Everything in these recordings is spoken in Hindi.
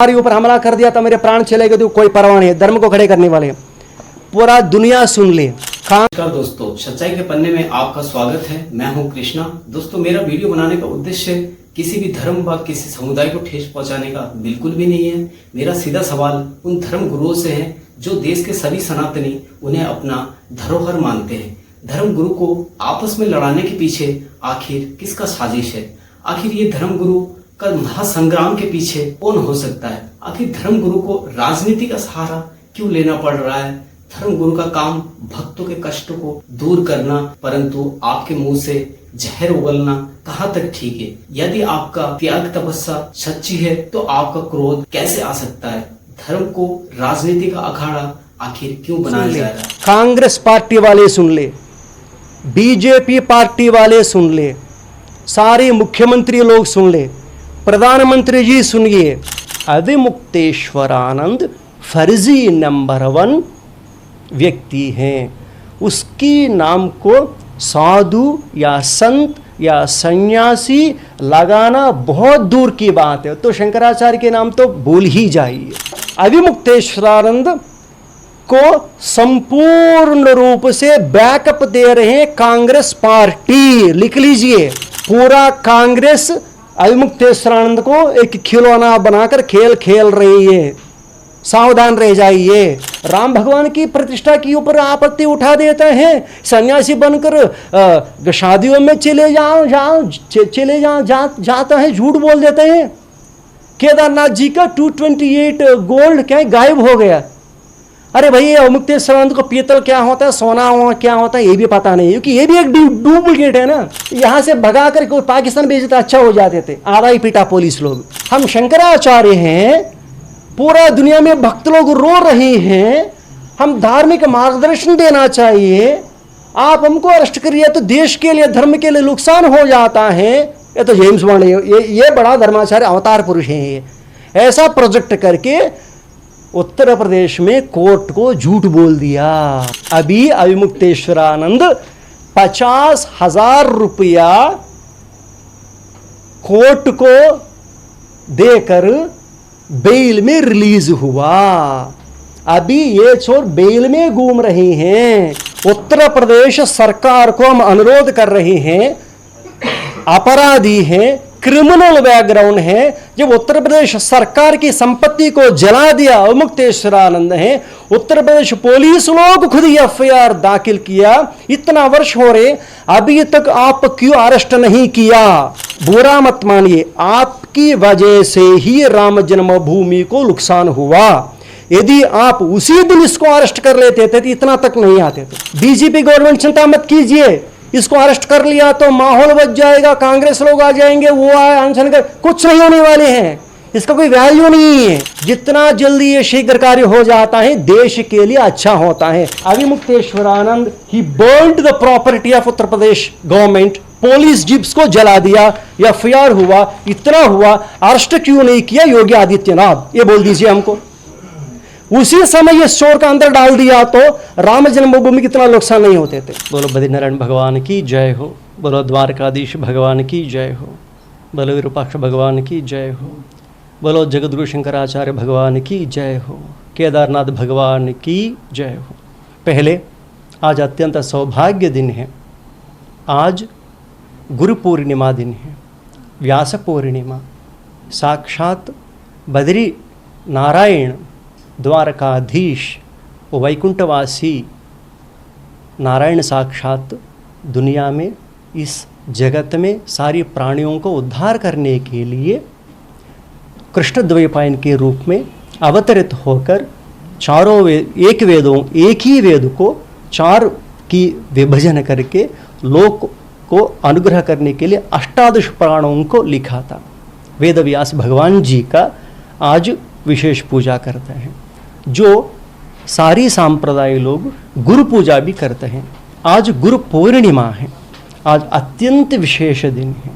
ऊपर हमला कर दिया तो मेरे प्राण चले गए, तो कोई परवाह नहीं है। धर्म को खड़े करने वाले पूरा दुनिया सुन ले। नमस्कार दोस्तों, सच्चाई के पन्ने में आपका स्वागत है। मैं हूं कृष्णा। दोस्तों, मेरा वीडियो बनाने का उद्देश्य किसी भी धर्म व किसी समुदाय को ठेस पहुंचाने का बिल्कुल भी नहीं है। मेरा सीधा सवाल उन धर्म गुरुओं से है जो देश के सभी सनातनी उन्हें अपना धरोहर मानते हैं। धर्म गुरु को आपस में लड़ाने के पीछे आखिर किसका साजिश है? आखिर ये धर्म गुरु का महासंग्राम के पीछे कौन हो सकता है? आखिर धर्म गुरु को राजनीति का सहारा क्यों लेना पड़ रहा है? धर्म गुरु का काम भक्तों के कष्ट को दूर करना, परंतु आपके मुंह से जहर उगलना कहाँ तक ठीक है? यदि आपका त्याग तपस्या सच्ची है तो आपका क्रोध कैसे आ सकता है? धर्म को राजनीति का अखाड़ा आखिर क्यों बनाया जा रहा है? कांग्रेस पार्टी वाले सुन ले, बीजेपी पार्टी वाले सुन ले, सारे मुख्यमंत्री लोग सुन ले, प्रधानमंत्री जी सुनिए। अविमुक्तेश्वरानंद फर्जी नंबर 1 व्यक्ति हैं। उसकी नाम को साधु या संत या सन्यासी लगाना बहुत दूर की बात है, तो शंकराचार्य के नाम तो भूल ही जाइए। अविमुक्तेश्वरानंद को संपूर्ण रूप से बैकअप दे रहे हैं कांग्रेस पार्टी। लिख लीजिए, पूरा कांग्रेस अविमुक्तेश्वरानंद को एक खिलौना बनाकर खेल खेल रही है। सावधान रह जाइए। राम भगवान की प्रतिष्ठा के ऊपर आपत्ति उठा देते हैं, सन्यासी बनकर शादियों में चले जाता है, झूठ बोल देते हैं। केदारनाथ जी का 228 गोल्ड क्या गायब हो गया। अरे भाई, अविमुक्तेश्वरानंद को पीतल क्या होता है, सोना क्या होता है, ये भी पता नहीं, क्योंकि ये भी एक डुप्लीकेट है ना। यहाँ से भगा कर कोई पाकिस्तान भेजते अच्छा हो जाते थे, आधा ही पीटा पुलिस लोग। हम शंकराचार्य हैं, पूरा दुनिया में भक्त लोग रो रहे हैं, हम धार्मिक मार्गदर्शन देना चाहिए। आप हमको अरेस्ट करिए तो देश के लिए, धर्म के लिए नुकसान हो जाता है। ये तो जेम्स बॉन्ड है, ये बड़ा धर्माचार्य अवतार पुरुष है। ये ऐसा प्रोजेक्ट करके उत्तर प्रदेश में कोर्ट को झूठ बोल दिया। अभी अविमुक्तेश्वरानंद 50,000 रुपया कोर्ट को देकर बेल में रिलीज हुआ। अभी ये चोर बेल में घूम रहे हैं। उत्तर प्रदेश सरकार को हम अनुरोध कर रहे हैं, अपराधी हैं, क्रिमिनल बैकग्राउंड है। जब उत्तर प्रदेश सरकार की संपत्ति को जला दिया अविमुक्तेश्वरानंद है, उत्तर प्रदेश पुलिस लोग खुद एफआईआर दाखिल किया। इतना वर्ष हो रहे, अभी तक आप क्यों अरेस्ट नहीं किया? बुरा मत मानिए, आपकी वजह से ही राम जन्मभूमि को नुकसान हुआ। यदि आप उसी दिन इसको अरेस्ट कर लेते थे तो इतना तक नहीं आते थे। बीजेपी गवर्नमेंट चिंता मत कीजिए, इसको अरेस्ट कर लिया तो माहौल बच जाएगा, कांग्रेस लोग आ जाएंगे, वो आए अनशन कर, कुछ नहीं होने वाले हैं। इसका कोई वैल्यू नहीं है। जितना जल्दी ये शीघ्र कार्य हो जाता है देश के लिए अच्छा होता है। Avimukteshwaranand he burned the property of Uttar Pradesh government. Police jeeps को जला दिया, एफआईआर हुआ, इतना हुआ, अरेस्ट क्यों नहीं किया योगी आदित्यनाथ? ये बोल दीजिए हमको। उसी समय ये चोर का अंदर डाल दिया तो राम जन्मभूमि कितना नुकसान नहीं होते थे। बोलो बद्रीनारायण भगवान की जय हो, बोलो द्वारकाधीश भगवान की जय हो, बोलो विरूपाक्ष भगवान की जय हो, बोलो जगद्गुरु शंकराचार्य भगवान की जय हो, केदारनाथ भगवान की जय हो। पहले आज अत्यंत सौभाग्य दिन है। आज गुरु पूर्णिमा दिन है, व्यास पूर्णिमा। साक्षात बद्री नारायण द्वारकाधीश वैकुंठवासी नारायण साक्षात दुनिया में, इस जगत में सारी प्राणियों को उद्धार करने के लिए कृष्ण द्वैपायन के रूप में अवतरित होकर चारों एक ही वेद को 4 की विभाजन करके लोक को अनुग्रह करने के लिए 18 पुराणों को लिखा था। वेद व्यास भगवान जी का आज विशेष पूजा करते हैं। जो सारी सांप्रदाय लोग गुरु पूजा भी करते हैं। आज गुरु पूर्णिमा है, आज अत्यंत विशेष दिन है।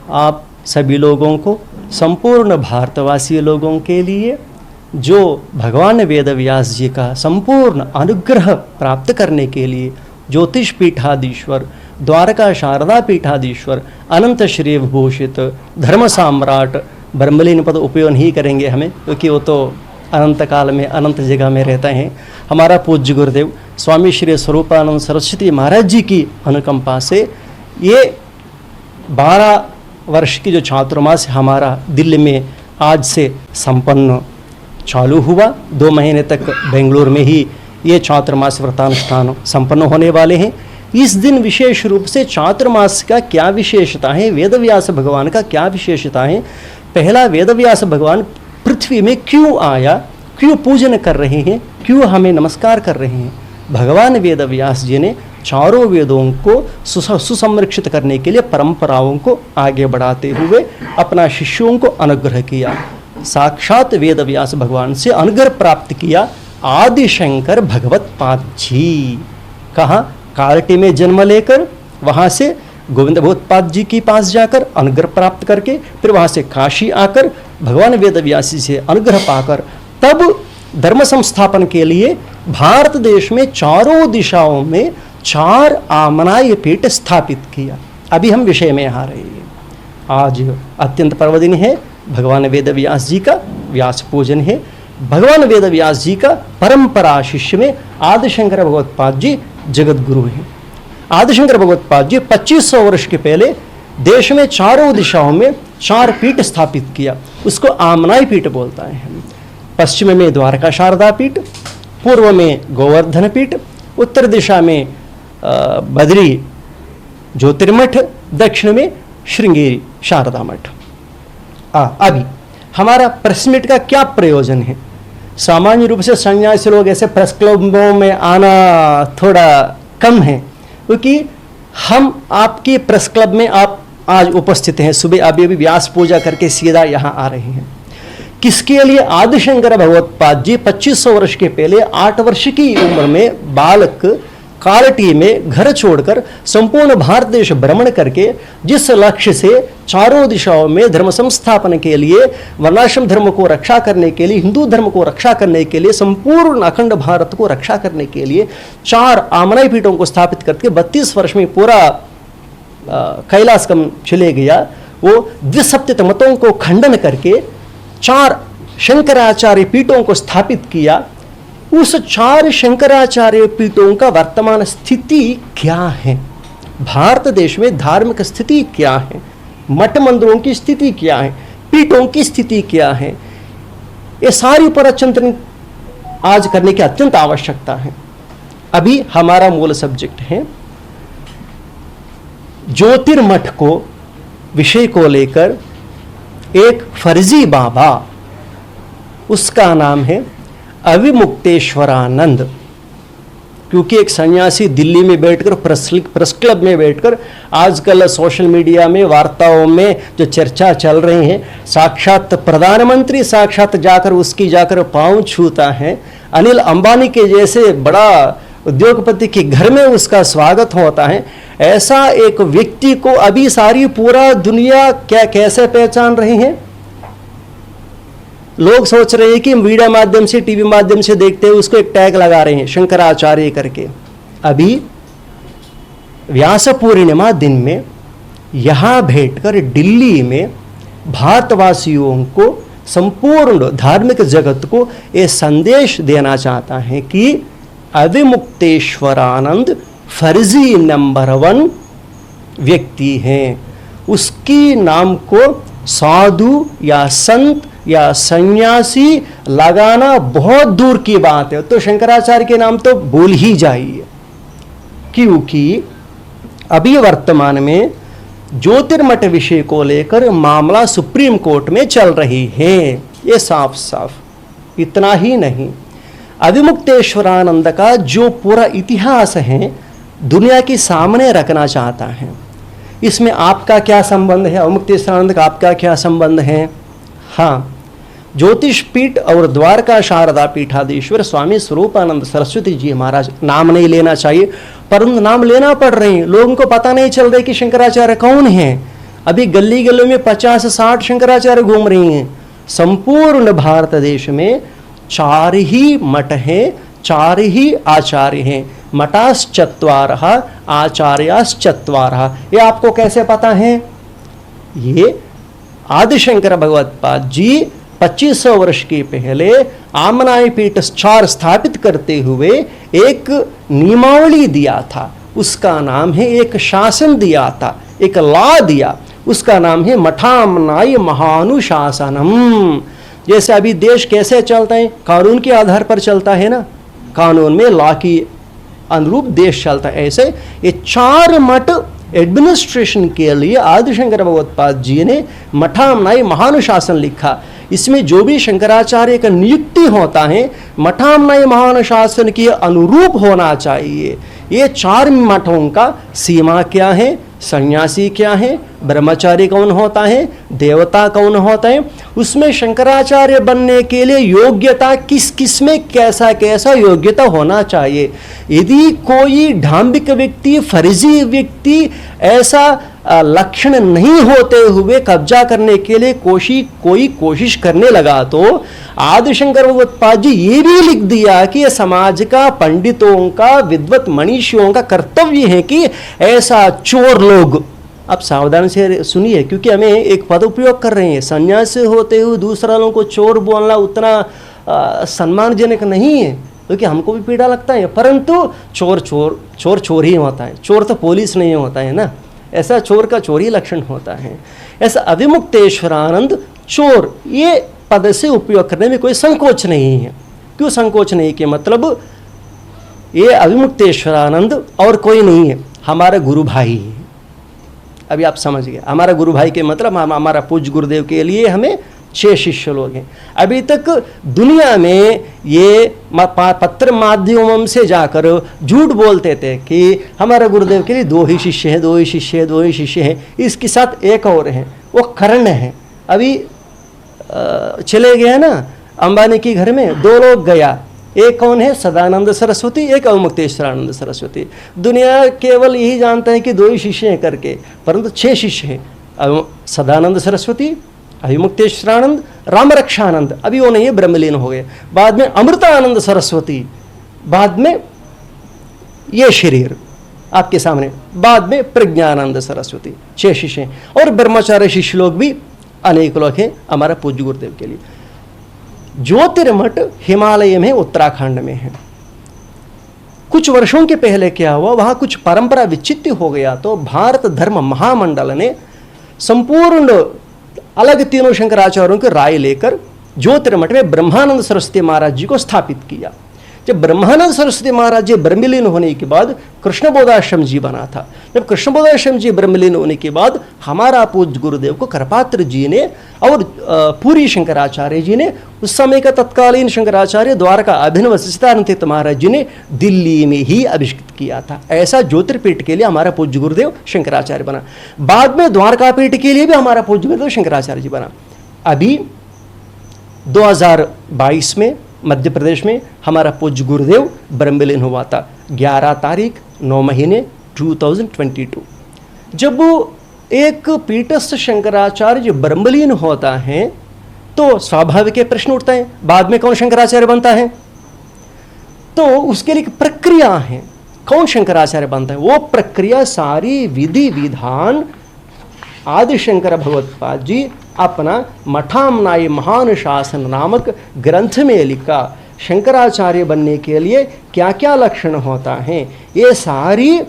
आप सभी लोगों को, संपूर्ण भारतवासी लोगों के लिए जो भगवान वेद व्यास जी का संपूर्ण अनुग्रह प्राप्त करने के लिए ज्योतिष पीठाधीश्वर, द्वारका शारदा पीठाधीश्वर, अनंत श्री विभूषित धर्म सम्राट ब्रह्मलीन पद उपयोग नहीं करेंगे हमें, क्योंकि वो तो अनंत काल में अनंत जगह में रहते हैं। हमारा पूज्य गुरुदेव स्वामी श्री स्वरूपानंद सरस्वती महाराज जी की अनुकंपा से ये 12 वर्ष की जो चातुर्मास हमारा दिल्ली में आज से संपन्न चालू हुआ। 2 महीने तक बेंगलुरु में ही ये चातुर्मास व्रतानुष्ठान संपन्न होने वाले हैं। इस दिन विशेष रूप से चातुर्मास का क्या विशेषता है, वेदव्यास भगवान का क्या विशेषता है। पहला, वेदव्यास भगवान पृथ्वी में क्यों आया, क्यों पूजन कर रहे हैं, क्यों हमें नमस्कार कर रहे हैं। भगवान वेदव्यास जी ने चारों वेदों को सुसंरक्षित करने के लिए परंपराओं को आगे बढ़ाते हुए अपना शिष्यों को अनुग्रह किया। साक्षात वेदव्यास भगवान से अनुग्रह प्राप्त किया आदि शंकर भगवत पाद जी। कहाँ? कालटी में जन्म लेकर वहाँ से गोविंद भगवत्पाद जी के पास जाकर अनुग्रह प्राप्त करके फिर वहाँ से काशी आकर भगवान वेदव्यास जी से अनुग्रह पाकर तब धर्म संस्थापन के लिए भारत देश में चारों दिशाओं में 4 आमनाय पीठ स्थापित किया। अभी हम विषय में आ रहे हैं। आज अत्यंत पर्वदिन है, भगवान वेदव्यास जी का व्यास पूजन है। भगवान वेदव्यास जी का परंपरा शिष्य में आदिशंकर भगवत्पाद जी जगत गुरु हैं। आदिशंकर भगवत्पाद जी 2500 वर्ष के पहले देश में चारों दिशाओं में 4 पीठ स्थापित किया। उसको आमनाय पीठ बोलता है। पश्चिम में द्वारका शारदा पीठ, पूर्व में गोवर्धन पीठ, उत्तर दिशा में बद्री ज्योतिर्मठ, दक्षिण में श्रृंगेरी शारदा मठ। अभी हमारा प्रेस मीट का क्या प्रयोजन है। सामान्य रूप से सन्यासी लोग ऐसे प्रेस क्लबों में आना थोड़ा कम है, क्योंकि हम आपके प्रेस क्लब में आप आज उपस्थित हैं। सुबह अभी व्यास पूजा करके सीधा यहाँ आ रहे हैं। किसके लिए? आदिशंकर भगवत्पाद जी 2500 वर्ष के पहले 8 वर्ष की उम्र में बालक कालटी में घर छोड़कर संपूर्ण भारत देश भ्रमण करके जिस लक्ष्य से चारों दिशाओं में धर्म संस्थापन के लिए, वर्णाश्रम धर्म को रक्षा करने के लिए, हिंदू धर्म को रक्षा करने के लिए, संपूर्ण अखंड भारत को रक्षा करने के लिए 4 आमनाय पीठों को स्थापित करके 32 वर्ष में पूरा कैलाश कम चले गया। वो द्विसप्तत मतों को खंडन करके 4 शंकराचार्य पीठों को स्थापित किया। उस 4 शंकराचार्य पीठों का वर्तमान स्थिति क्या है, भारत देश में धार्मिक स्थिति क्या है, मठ मंदिरों की स्थिति क्या है, पीठों की स्थिति क्या है, ये सारी परचिंतन आज करने की अत्यंत आवश्यकता है। अभी हमारा मूल सब्जेक्ट है ज्योतिर्मठ को विषय को लेकर एक फर्जी बाबा, उसका नाम है अविमुक्तेश्वरानंद। क्योंकि एक सन्यासी दिल्ली में बैठकर प्रेस क्लब में बैठकर आजकल सोशल मीडिया में वार्ताओं में जो चर्चा चल रही है, साक्षात प्रधानमंत्री साक्षात जाकर उसकी जाकर पांव छूता है। अनिल अंबानी के जैसे बड़ा उद्योगपति के घर में उसका स्वागत होता है। ऐसा एक व्यक्ति को अभी सारी पूरा दुनिया क्या कैसे पहचान रही है। लोग सोच रहे हैं कि मीडिया माध्यम से, टीवी माध्यम से देखते हैं, उसको एक टैग लगा रहे हैं शंकराचार्य करके। अभी व्यास पूर्णिमा दिन में यहां बैठकर दिल्ली में भारतवासियों को, संपूर्ण धार्मिक जगत को यह संदेश देना चाहता है कि अविमुक्तेश्वरानंद फर्जी नंबर 1 व्यक्ति हैं। उसकी नाम को साधु या संत या सन्यासी लगाना बहुत दूर की बात है। तो शंकराचार्य के नाम तो भूल ही जाइए, क्योंकि अभी वर्तमान में ज्योतिर्मठ विषय को लेकर मामला सुप्रीम कोर्ट में चल रही है। ये साफ साफ इतना ही नहीं, अविमुक्तेश्वरानंद का जो पूरा इतिहास है दुनिया के सामने रखना चाहता है। इसमें आपका क्या संबंध है, अविमुक्तेश्वरानंद का आपका क्या संबंध है। हाँ, ज्योतिष पीठ और द्वारका शारदा पीठाधीश्वर स्वामी स्वरूपानंद सरस्वती जी महाराज, नाम नहीं लेना चाहिए परंतु नाम लेना पड़ रहे हैं। लोगों को पता नहीं चल रहा कि शंकराचार्य कौन है। अभी गली गली में 50-60 शंकराचार्य घूम रही हैं। संपूर्ण भारत देश में 4 ही मठ हैं, 4 ही आचार्य हैं। मठाश्चत्वारः आचार्याश्चत्वारः। ये आपको कैसे पता है? ये आदिशंकर भगवत्पाद जी 2500 वर्ष के पहले आमनाय पीठ 4 स्थापित करते हुए एक नियमावली दिया था। उसका नाम है, एक शासन दिया था, एक लॉ दिया, उसका नाम है मठामनाय महानुशासनम। जैसे अभी देश कैसे चलता है, कानून के आधार पर चलता है ना, कानून में लॉ की अनुरूप देश चलता है। ऐसे ये 4 मठ एडमिनिस्ट्रेशन के लिए आदिशंकर भगवत्पाद जी ने मठामनाय महानुशासन लिखा। इसमें जो भी शंकराचार्य का नियुक्ति होता है मठामनाय महानुशासन के अनुरूप होना चाहिए। ये 4 मठों का सीमा क्या है, सन्यासी क्या है, ब्रह्मचारी कौन होता है, देवता कौन होता है, उसमें शंकराचार्य बनने के लिए योग्यता किस किस में कैसा कैसा योग्यता होना चाहिए। यदि कोई ढांबिक व्यक्ति, फर्जी व्यक्ति ऐसा लक्षण नहीं होते हुए कब्जा करने के लिए कोई कोशिश करने लगा तो आदिशंकर भगवत्पाद जी ये भी लिख दिया कि समाज का, पंडितों का, विद्वत मनीषियों का कर्तव्य है कि ऐसा चोर लोग, आप सावधान से सुनिए क्योंकि हमें एक पद उपयोग कर रहे हैं, सन्यासी होते हुए दूसरा लोगों को चोर बोलना उतना सम्मानजनक नहीं है क्योंकि हमको भी पीड़ा लगता है, परंतु चोर ही होता है, चोर तो पुलिस नहीं होता है ना, ऐसा चोर का चोरी लक्षण होता है। ऐसा अविमुक्तेश्वरानंद चोर ये पद से उपयोग करने में कोई संकोच नहीं है। क्यों संकोच नहीं के मतलब ये अविमुक्तेश्वरानंद और कोई नहीं है, हमारा गुरु भाई है। अभी आप समझ गए, हमारा गुरु भाई के मतलब हमारा पूज्य गुरुदेव के लिए हमें 6 शिष्य लोग हैं। अभी तक दुनिया में ये पत्र माध्यमों से जाकर झूठ बोलते थे कि हमारा गुरुदेव के लिए 2 ही शिष्य हैं, 2 ही शिष्य हैं, 2 ही शिष्य हैं। इसके साथ एक और है, वो कर्ण है। अभी चले गए ना अंबानी के घर में 2 लोग गया, एक कौन है, सदानंद सरस्वती, एक अवमुक्तेश्वरानंद सरस्वती। दुनिया केवल यही जानता है कि 2 ही शिष्य हैं करके, परंतु 6 शिष्य हैं, सदानंद सरस्वती, अविमुक्तेश्वरानंद, रामरक्षानंद, अभी वो नहीं है, ब्रह्मलीन हो गए। बाद में अमृतानंद सरस्वती, बाद में ये शरीर आपके सामने, बाद में प्रज्ञानंद सरस्वती, 6 शिष्य हैं। और ब्रह्मचार्य शिष्य लोग भी अनेक लोग हैं हमारा पूज्य गुरुदेव के लिए। ज्योतिर्मठ हिमालय में, उत्तराखंड में है। कुछ वर्षों के पहले क्या हुआ, वहां कुछ परंपरा विच्छित्ति हो गया तो भारत धर्म महामंडल ने संपूर्ण अलग तीनों शंकराचार्यों की राय लेकर ज्योतिर्मठ में ब्रह्मानंद सरस्वती महाराज जी को स्थापित किया। जब ब्रह्मानंद सरस्वती महाराज जी ब्रह्मलीन होने के बाद कृष्णबोधाश्रम जी बना था। जब कृष्णबोधाश्रम जी ब्रह्मलीन होने के बाद हमारा पूज्य गुरुदेव को करपात्र जी ने और पूरी शंकराचार्य जी ने, उस समय का तत्कालीन शंकराचार्य द्वारका अभिनव सच्चिदानंद तीर्थ महाराज जी ने दिल्ली में ही अभिषिक्त किया था। ऐसा ज्योतिर्पीठ के लिए हमारा पूज्य गुरुदेव शंकराचार्य बना। बाद में द्वारका पीठ के लिए भी हमारा पूज्य गुरुदेव शंकराचार्य जी बना। अभी 2022 में मध्य प्रदेश में हमारा पूज्य गुरुदेव ब्रह्मलीन हुआ था 11 तारीख 9 महीने 2022। जब एक पीठस्थ शंकराचार्य ब्रह्मलीन होता है तो स्वाभाविक प्रश्न उठता है, बाद में कौन शंकराचार्य बनता है? तो उसके लिए एक प्रक्रिया है, कौन शंकराचार्य बनता है? वो प्रक्रिया सारी विधि विधान आदिशंकर भगवत्पाद जी अपना मठामनाय महानुशासन नामक ग्रंथ में लिखा। शंकराचार्य बनने के लिए क्या क्या लक्षण होता है, ये सारी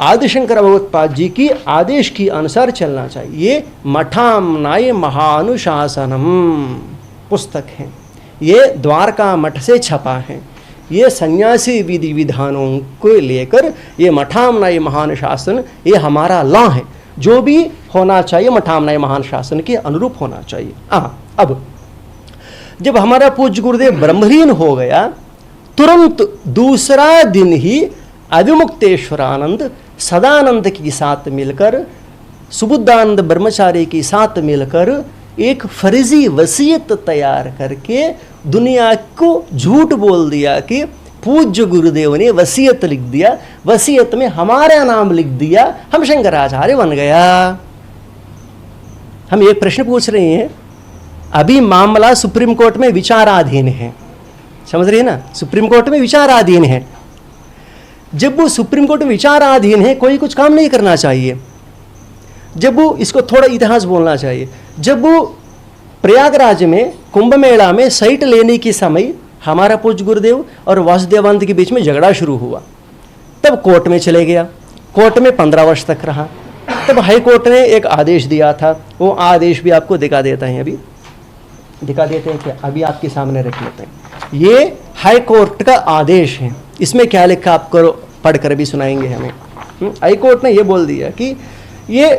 आदिशंकर भगवत्पाद जी की आदेश के अनुसार चलना चाहिए। ये मठामनाय महानुशासनम पुस्तक है, ये द्वारका मठ से छपा है। ये सन्यासी विधि विधानों को लेकर ये मठामनाय महानुशासन ये हमारा लॉ है, जो भी होना चाहिए मठामनाय महानुशासन के अनुरूप होना चाहिए। अब जब हमारा पूज्य गुरुदेव ब्रह्मलीन हो गया, तुरंत दूसरा दिन ही अविमुक्तेश्वरानंद सदानंद के साथ मिलकर, सुबुद्धानंद ब्रह्मचारी के साथ मिलकर एक फर्जी वसीयत तैयार करके दुनिया को झूठ बोल दिया कि पूज्य गुरुदेव ने वसीयत लिख दिया, वसीयत में हमारा नाम लिख दिया, हम शंकराचार्य बन गया। हम एक प्रश्न पूछ रहे हैं, अभी मामला सुप्रीम कोर्ट में विचाराधीन है, समझ रहे हैं ना, सुप्रीम कोर्ट में विचाराधीन है। जब वो सुप्रीम कोर्ट में विचाराधीन है, कोई कुछ काम नहीं करना चाहिए। जब वो, इसको थोड़ा इतिहास बोलना चाहिए, जब वो प्रयागराज में कुंभ मेला में साइट लेने के समय हमारा पूज्य गुरुदेव और वासुदेवानंद के बीच में झगड़ा शुरू हुआ, तब कोर्ट में चले गया। कोर्ट में 15 वर्ष तक रहा। तब हाई कोर्ट ने एक आदेश दिया था, वो आदेश भी आपको दिखा देता है, अभी दिखा देते हैं क्या, अभी आपके सामने रख लेते हैं। ये हाई कोर्ट का आदेश है, इसमें क्या लिखा आपको पढ़कर भी सुनाएंगे हमें। हाई कोर्ट ने ये बोल दिया कि ये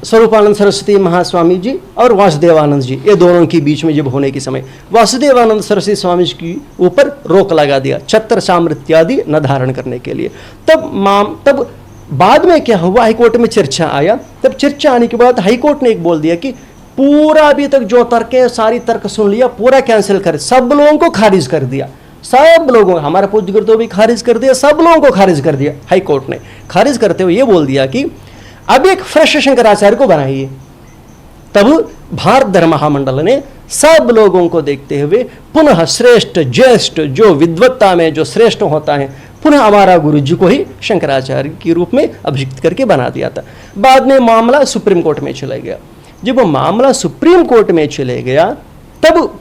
स्वरूपानंद सरस्वती महास्वामी जी और वासुदेवानंद जी, ये दोनों के बीच में जब होने के समय वासुदेवानंद सरस्वती स्वामी जी के ऊपर रोक लगा दिया, छत्र सामृत्यादि न धारण करने के लिए। तब बाद में क्या हुआ, हाईकोर्ट में चर्चा आया। तब चर्चा आने के बाद हाईकोर्ट ने एक बोल दिया कि पूरा अभी तक जो तर्क है सारी तर्क सुन लिया, पूरा कैंसिल कर, सब लोगों को खारिज कर दिया। सब लोगों, हमारा पूज्य गुरुदेव भी खारिज कर दिया, सब लोगों को खारिज कर दिया। हाईकोर्ट ने खारिज करते हुए ये बोल दिया कि अब एक फ्रेश शंकराचार्य को बनाइए। तब भारत धर्म महामंडल ने सब लोगों को देखते हुए पुनः श्रेष्ठ ज्येष्ठ जो विद्वत्ता में जो श्रेष्ठ होता है, पुनः हमारा गुरु जी को ही शंकराचार्य के रूप में अभिषिक्त करके बना दिया था। बाद में मामला सुप्रीम कोर्ट में चला गया। जब वो मामला सुप्रीम कोर्ट में चले गया, तब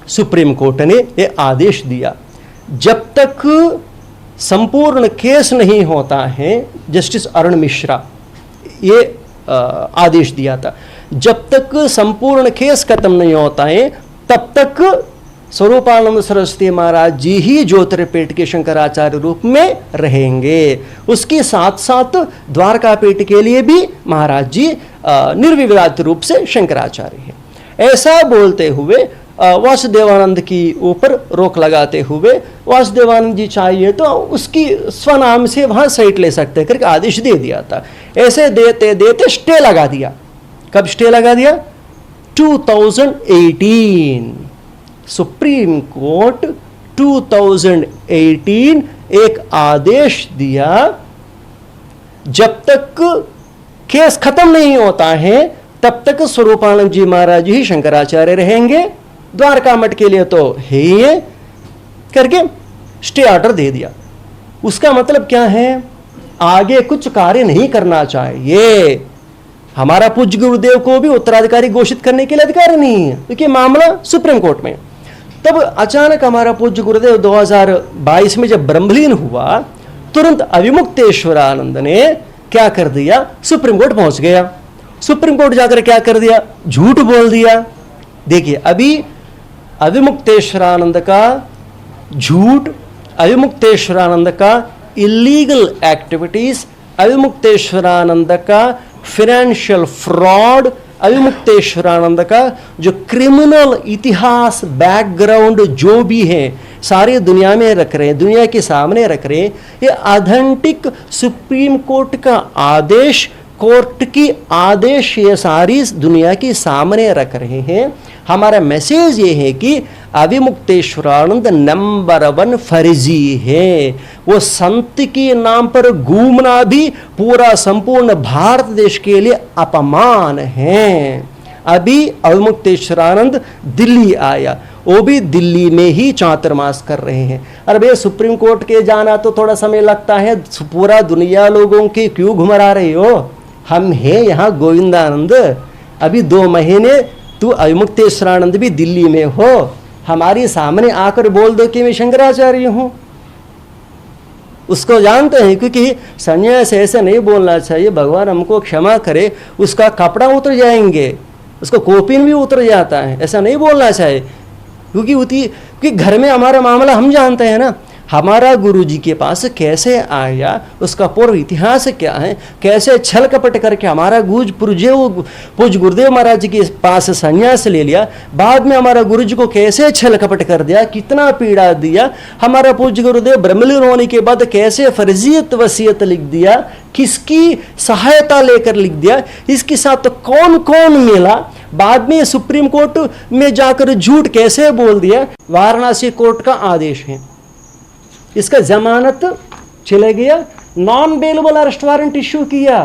सुप्रीम कोर्ट ने ये आदेश दिया, जब तक संपूर्ण केस नहीं होता है, जस्टिस अरुण मिश्रा ये आदेश दिया था, जब तक संपूर्ण केस खत्म नहीं होता है तब तक स्वरूपानंद सरस्वती महाराज जी ही ज्योतिर्पीठ के शंकराचार्य रूप में रहेंगे। उसके साथ साथ द्वारकापीठ के लिए भी महाराज जी निर्विवाद रूप से शंकराचार्य हैं। ऐसा बोलते हुए वासुदेवानंद की ऊपर रोक लगाते हुए, वासुदेवानंद जी चाहिए तो उसकी स्वनाम से वहाँ साइट ले सकते करके आदेश दे दिया था। ऐसे देते देते स्टे लगा दिया। कब स्टे लगा दिया? 2018 सुप्रीम कोर्ट 2018 एक आदेश दिया, जब तक केस खत्म नहीं होता है तब तक स्वरूपानंद जी महाराज ही शंकराचार्य रहेंगे, द्वारका मठ के लिए तो है ये करके स्टे ऑर्डर दे दिया। उसका मतलब क्या है? आगे कुछ कार्य नहीं करना चाहिए। हमारा पूज्य गुरुदेव को भी उत्तराधिकारी घोषित करने के लिए अधिकार नहीं है, क्योंकि मामला सुप्रीम कोर्ट में। तब अचानक हमारा पूज्य गुरुदेव 2022 में जब ब्रह्मलीन हुआ, तुरंत अविमुक्तेश्वरानंद ने क्या कर दिया? सुप्रीम कोर्ट पहुंच गया। सुप्रीम कोर्ट जाकर क्या कर दिया? झूठ बोल दिया। देखिए, अभी अविमुक्तेश्वरानंद का झूठ, अविमुक्तेश्वरानंद का इलीगल एक्टिविटीज, अविमुक्तेश्वरानंद का फाइनेंशियल फ्रॉड, अविमुक्तेश्वरानंद का जो क्रिमिनल इतिहास बैकग्राउंड जो भी है सारी दुनिया में रख रहे हैं, दुनिया के सामने रख रहे हैं। ये ऑथेंटिक सुप्रीम कोर्ट का आदेश, कोर्ट की आदेश ये सारी दुनिया के सामने रख रहे हैं। हमारा मैसेज ये है कि अविमुक्तेश्वरानंद नंबर 1 फर्जी है। वो संत के नाम पर घूमना भी पूरा संपूर्ण भारत देश के लिए अपमान है। अभी अविमुक्तेश्वरानंद दिल्ली आया, वो भी दिल्ली में ही चातुर्मास कर रहे हैं। अरे भैया, सुप्रीम कोर्ट के जाना तो थोड़ा समय लगता है, पूरा दुनिया लोगों के क्यों घुमरा रही हो? हम हैं यहाँ गोविंदानंद। अभी 2 महीने तू अविमुक्तेश्वरानंद भी दिल्ली में हो, हमारे सामने आकर बोल दो कि मैं शंकराचार्य हूं। उसको जानते हैं, क्योंकि संन्यास ऐसे नहीं बोलना चाहिए, भगवान हमको क्षमा करे, उसका कपड़ा उतर जाएंगे, उसको कोपिन भी उतर जाता है, ऐसा नहीं बोलना चाहिए। क्योंकि घर में हमारा मामला हम जानते हैं ना, हमारा गुरु जी के पास कैसे आया, उसका पूर्व इतिहास क्या है, कैसे छल कपट करके हमारा पूज्य गुरुदेव महाराज जी के पास संन्यास ले लिया, बाद में हमारा गुरु जी को कैसे छल कपट कर दिया, कितना पीड़ा दिया, हमारा पूज्य गुरुदेव ब्रह्मलीन होने के बाद कैसे फर्जियत वसीयत लिख दिया, किसकी सहायता लेकर लिख दिया, इसके साथ कौन कौन मिला, बाद में सुप्रीम कोर्ट में जाकर झूठ कैसे बोल दिया। वाराणसी कोर्ट का आदेश है, इसका जमानत चले गया, non bailable arrest warrant issue किया,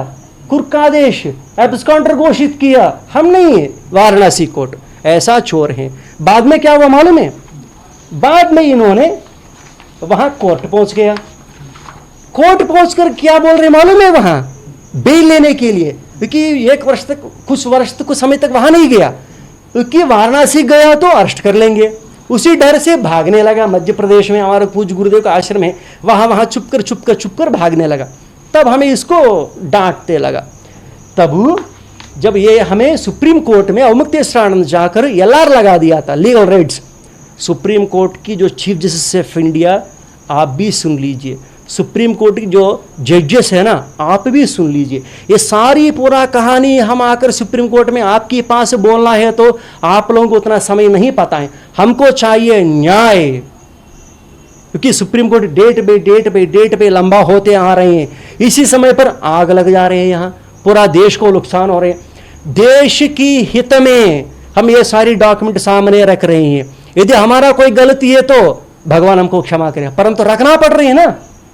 कुर्कादेश एब्सकॉन्डर घोषित किया, हम नहीं है, वाराणसी कोर्ट। ऐसा चोर है। बाद में क्या हुआ मालूम है? बाद में इन्होंने वहां कोर्ट पहुंच गया, कोर्ट पहुंचकर क्या बोल रहे मालूम है? वहां बेल लेने के लिए क्योंकि एक वर्ष तक कुछ समय तक वहां नहीं गया, क्योंकि वाराणसी गया तो अरेस्ट कर लेंगे। उसी डर से भागने लगा। मध्य प्रदेश में हमारे पूज्य गुरुदेव का आश्रम है, वहां छुप कर भागने लगा। तब हमें इसको डांटते लगा। तब जब ये हमें सुप्रीम कोर्ट में अवमुक्तेश्वरानंद जाकर LR लगा दिया था, लीगल राइट्स। सुप्रीम कोर्ट की जो चीफ जस्टिस ऑफ इंडिया, आप भी सुन लीजिए, सुप्रीम कोर्ट की जो जजेस है ना, आप भी सुन लीजिए। ये सारी पूरा कहानी हम आकर सुप्रीम कोर्ट में आपके पास बोलना है तो आप लोगों को उतना समय नहीं पता है। हमको चाहिए न्याय, क्योंकि सुप्रीम कोर्ट डेट पे लंबा होते आ रहे हैं। इसी समय पर आग लग जा रहे हैं, यहाँ पूरा देश को नुकसान हो रहे हैं। देश की हित में हम ये सारी डॉक्यूमेंट सामने रख रहे हैं। यदि हमारा कोई गलती है तो भगवान हमको क्षमा करें, परंतु रखना पड़ रही है ना।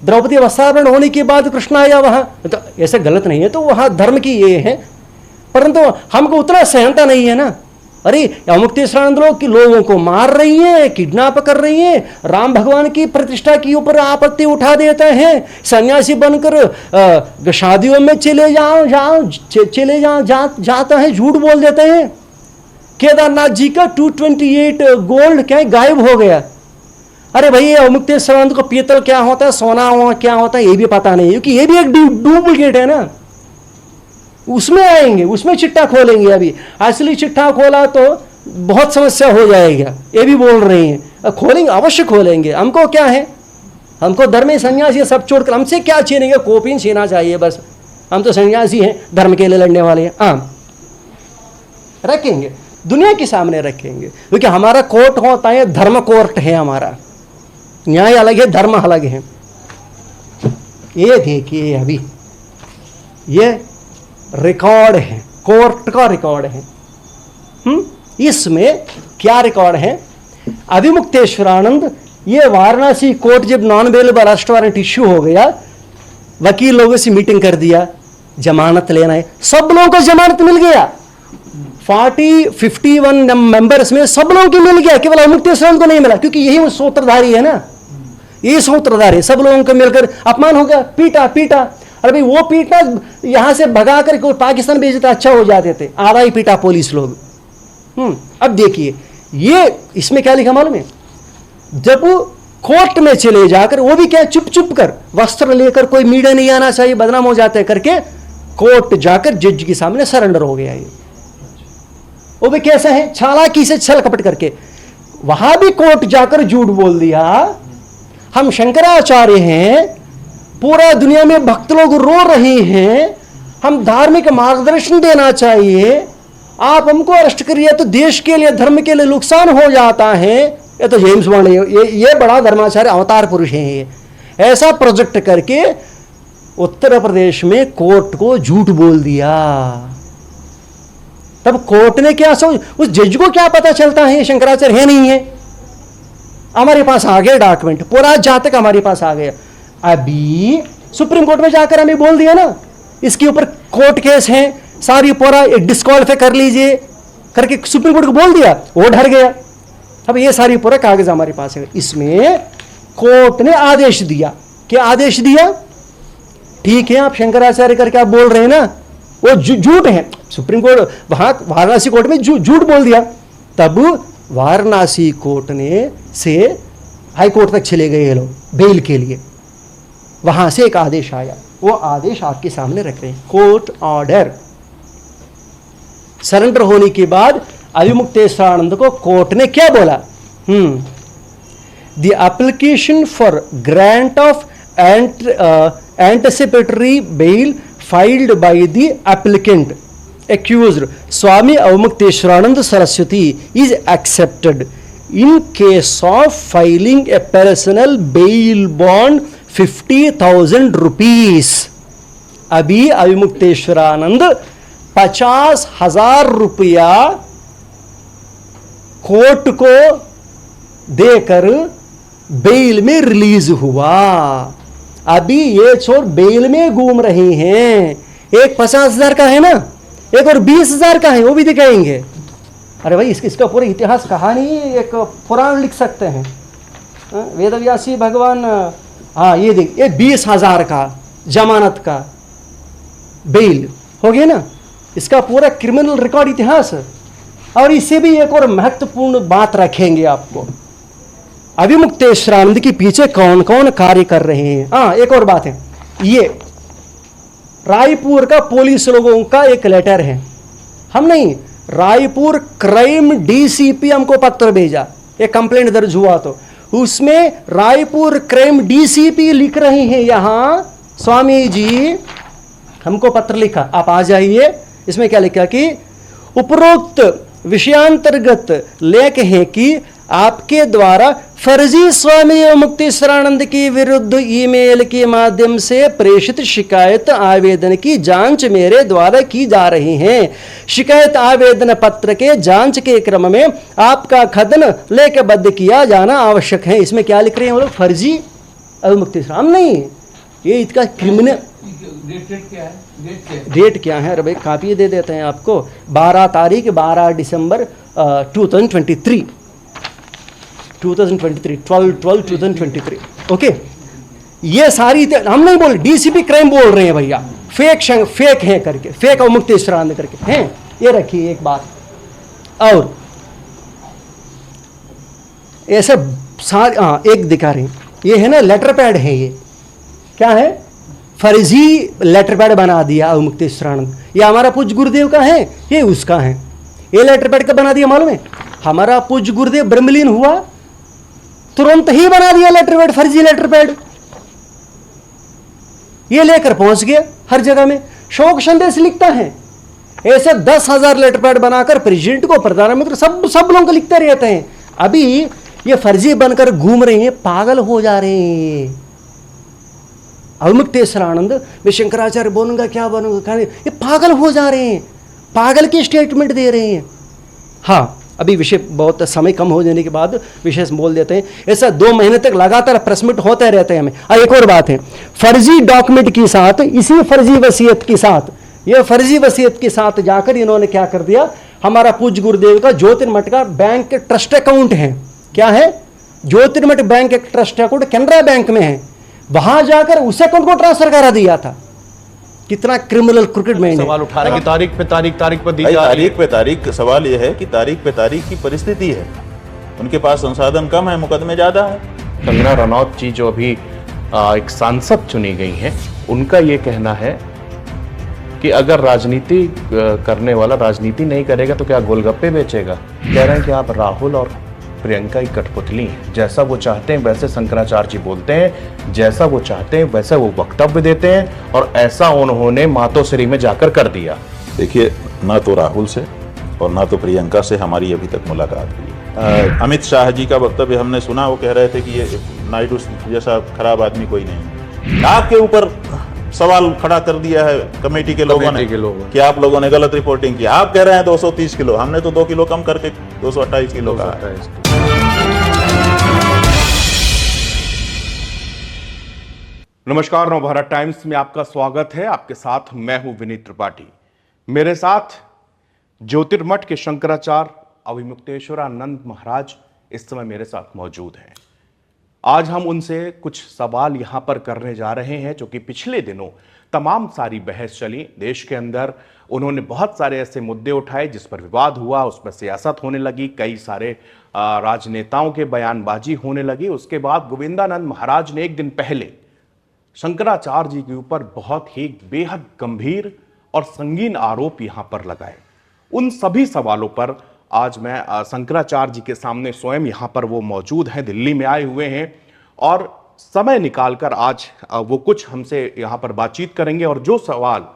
द्रौपदी वस्त्रापहरण होने के बाद कृष्ण आया वहां, तो ऐसा गलत नहीं है, तो वहां धर्म की ये है, परंतु हमको उतना सहनता नहीं है ना। अरे अवमुक्तेश्वरानंद लोगों को मार रही है, किडनैप कर रही है, राम भगवान की प्रतिष्ठा के ऊपर आपत्ति उठा देते हैं, सन्यासी बनकर शादियों में चले जाता है, झूठ बोल देते हैं। केदारनाथ जी का 228 गोल्ड क्या गायब हो गया। अरे भाई अवमुक्तेश्वरानंद को पीतल क्या होता है, सोना क्या होता है, ये भी पता नहीं, क्योंकि ये भी एक डुप्लीकेट है ना। उसमें आएंगे, उसमें चिट्ठा खोलेंगे। अभी असली चिट्ठा खोला तो बहुत समस्या हो जाएगा, ये भी बोल रहे हैं। खोलेंगे, अवश्य खोलेंगे। हमको क्या है, हमको धर्म सन्यासी सब छोड़कर हमसे क्या छीनेंगे, कॉपी छीना चाहिए बस। हम तो सन्यासी हैं, धर्म के लिए लड़ने वाले हैं। हाँ, रखेंगे, दुनिया के सामने रखेंगे, क्योंकि हमारा कोर्ट होता है, धर्म कोर्ट है हमारा। न्याय अलग है, धर्म अलग है। ये देखिए, अभी ये रिकॉर्ड है, कोर्ट का रिकॉर्ड है। इसमें क्या रिकॉर्ड है, अविमुक्तेश्वरानंद, ये वाराणसी कोर्ट जब non bailable arrest warrant issue हो गया, वकील लोगों से मीटिंग कर दिया, जमानत लेना है। सब लोगों को जमानत मिल गया। 51 मेंबर्स में सब लोगों को मिल गया, केवल अविमुक्तेश्वरानंद को नहीं मिला, क्योंकि यही सूत्रधारी है ना, ये सूत्रधारी। सब लोगों को मिलकर अपमान हो गया, पीटा। अरे भाई वो पीटना, यहां से भगा कर कोई पाकिस्तान भेजे तो अच्छा हो जाते थे, आधा ही पीटा पुलिस लोग। अब देखिए, ये इसमें क्या लिखा मालूम है, जब कोर्ट में चले जाकर, वो भी क्या चुप कर, वस्त्र लेकर, कोई मीडिया नहीं आना चाहिए, बदनाम हो जाते हैं करके, कोर्ट जाकर जज के सामने सरेंडर हो गया। ये वो भी कैसा है, चालाकी से छल कपट करके, वहां भी कोर्ट जाकर झूठ बोल दिया। हम शंकराचार्य हैं, पूरा दुनिया में भक्त लोग रो रहे हैं, हम धार्मिक मार्गदर्शन देना चाहिए, आप हमको अरेस्ट करिए तो देश के लिए, धर्म के लिए नुकसान हो जाता है। ये तो जेम्स बॉन्ड है, ये बड़ा धर्माचार्य अवतार पुरुष है। ये ऐसा प्रोजेक्ट करके उत्तर प्रदेश में कोर्ट को झूठ बोल दिया। तब कोर्ट ने क्या सोच, उस जज को क्या पता चलता है शंकराचार्य है नहीं है। हमारे पास आ गए डॉक्यूमेंट, पूरा जातक हमारे पास आ गया। अभी सुप्रीम कोर्ट में जाकर हमें बोल दिया ना, इसके ऊपर कोर्ट केस है, सारी पूरा डिस्क्वालीफाई कर लीजिए करके सुप्रीम कोर्ट को बोल दिया, वो डर गया। अब ये सारी पूरा कागज हमारे पास है। इसमें कोर्ट ने आदेश दिया, क्या आदेश दिया, ठीक है आप शंकराचार्य करके आप बोल रहे हैं ना, वो झूठ है। सुप्रीम कोर्ट वहां वाराणसी कोर्ट में झूठ बोल दिया। तब वाराणसी कोर्ट ने से हाई कोर्ट तक चले गए ये लोग बेल के लिए, वहां से एक आदेश आया, वो आदेश आपके सामने रख रहे हैं। कोर्ट ऑर्डर सरेंडर होने के बाद अविमुक्तेश्वरानंद को कोर्ट ने क्या बोला, the application for grant of anticipatory bell filed by the applicant accused Swami Avmukteswaranand Saraswati is accepted in case of filing a personal bail bond 50,000 rupees। अभी अविमुक्तेश्वरानंद 50,000 रुपया कोर्ट को देकर बेल में रिलीज हुआ। अभी ये चोर बेल में घूम रहे हैं। एक 50,000 का है ना, एक और 20,000 का है, वो भी दिखाएंगे। अरे भाई इसका पूरा इतिहास कहानी एक पुराण लिख सकते हैं। वेदव्यासी भगवान, हाँ ये देख, ये 20,000 का जमानत का बेल हो गया ना। इसका पूरा क्रिमिनल रिकॉर्ड इतिहास है। और इससे भी एक और महत्वपूर्ण बात रखेंगे आपको, अभिमुक्तेश्वरानंद के पीछे कौन कौन कार्य कर रहे हैं। हाँ, एक और बात है, ये रायपुर का पुलिस लोगों का एक लेटर है, हम नहीं, रायपुर क्राइम डीसीपी हमको पत्र भेजा, एक कंप्लेंट दर्ज हुआ तो उसमें रायपुर क्राइम डीसीपी लिख रहे हैं, यहां स्वामी जी हमको पत्र लिखा, आप आ जाइए। इसमें क्या लिखा कि उपरोक्त विषयांतर्गत लेख है कि आपके द्वारा फर्जी स्वामी मुक्तेश्वरानंद के विरुद्ध ईमेल के माध्यम से प्रेषित शिकायत आवेदन की जांच मेरे द्वारा की जा रही है। शिकायत आवेदन पत्र के जांच के क्रम में आपका कथन लेखबद्ध किया जाना आवश्यक है। इसमें क्या लिख रहे हैं हम लोग, फर्जी मुक्तेश्वरानंद नहीं, ये इसका क्रिमिनल डेट क्या है? अरे भाई कापी दे देते हैं आपको, 12 तारीख 12 दिसंबर 2023 12/12/2023। ओके, ये सारी हम नहीं बोल, डीसीपी क्राइम बोल रहे हैं भैया, फेक है करके, फेक और मुक्तेश्वरानंद करके हैं। ये रखिए एक बात, और ऐसे सारे एक दिखा रहे हैं, ये है ना लेटर पैड है, ये क्या है, फर्जी लेटर पैड बना दिया मुक्तेश्वरानंद। ये हमारा पूज्य गुरुदेव का है, ये उसका है। ये लेटर पैड का बना दिया मालूम है, हमारा पूज्य गुरुदेव ब्रह्मलीन हुआ तुरंत ही बना दिया लेटर पैड, फर्जी लेटर पैड, ये लेकर पहुंच गया हर जगह में, शोक संदेश लिखता है। ऐसे 10,000 लेटर पैड बनाकर प्रेसिडेंट को, प्रधानमंत्री, सब लोगों को लिखते रहते हैं। अभी ये फर्जी बनकर घूम रहे हैं, पागल हो जा रहे हैं। अवमुक्तेश्वरानंद मैं शंकराचार्य बनूंगा, क्या बनूंगा, ये पागल हो जा रहे हैं, पागल की स्टेटमेंट दे रहे हैं। हाँ, अभी विषय बहुत समय कम हो जाने के बाद विशेष बोल देते हैं। ऐसा 2 महीने तक लगातार प्रेस मीट होते रहते हैं हमें। एक और बात है, फर्जी डॉक्यूमेंट के साथ, इसी फर्जी वसीयत के साथ, ये फर्जी वसीयत के साथ जाकर इन्होंने क्या कर दिया, हमारा पूज्य गुरुदेव का ज्योतिर्मठ का बैंक ट्रस्ट अकाउंट है, क्या है, Jyotirmath bank trust account Canara bank में है, वहां जाकर उस अकाउंट को ट्रांसफर करा दिया था। कितना क्रिमिनल क्रिकेट में सवाल उठा रहे हैं कि तारीख पे दी जा रही है। तारीख पे तारीख, सवाल यह है कि तारीख पे तारीख की परिस्थिति है, उनके पास संसाधन कम है, मुकदमे ज्यादा है। कंगना रनौत जी जो अभी एक सांसद चुनी गई हैं, उनका ये कहना है कि अगर राजनीति करने वाला राजनीति नहीं करेगा तो क्या गोलगप्पे बेचेगा। कह रहे हैं कि आप राहुल और प्रियंका की कठपुतली हैं, जैसा वो चाहते हैं वैसे शंकराचार्य जी बोलते हैं, जैसा वो चाहते हैं वैसा वो वक्तव्य देते हैं, और ऐसा उन्होंने मातोश्री में जाकर कर दिया। देखिए, ना तो राहुल से और ना तो प्रियंका से हमारी अभी तक मुलाकात हुई। अमित शाह जी का वक्तव्य हमने सुना, वो कह रहे थे कि ये नायडू जैसा खराब आदमी कोई नहीं। आपके ऊपर सवाल खड़ा कर दिया है कमेटी के लोगों ने कि आप लोगों ने गलत रिपोर्टिंग की। आप कह रहे हैं 230 किलो, हमने तो 2 किलो कम करके 228 किलो का। नमस्कार, नवभारत टाइम्स में आपका स्वागत है। आपके साथ मैं हूं विनीत त्रिपाठी। मेरे साथ ज्योतिर्मठ के शंकराचार्य अभिमुक्तेश्वरानंद महाराज इस समय मेरे साथ मौजूद हैं। आज हम उनसे कुछ सवाल यहां पर करने जा रहे हैं, जो कि पिछले दिनों तमाम सारी बहस चली देश के अंदर। उन्होंने बहुत सारे ऐसे मुद्दे उठाए जिस पर विवाद हुआ, उस पर सियासत होने लगी, कई सारे राजनेताओं के बयानबाजी होने लगी। उसके बाद गोविंदानंद महाराज ने एक दिन पहले शंकराचार्य जी के ऊपर बहुत ही बेहद गंभीर और संगीन आरोप यहां पर लगाए। उन सभी सवालों पर आज मैं शंकराचार्य जी के सामने स्वयं यहां पर वो मौजूद हैं, दिल्ली में आए हुए हैं, और समय निकालकर आज वो कुछ हमसे यहां पर बातचीत करेंगे। और जो सवाल,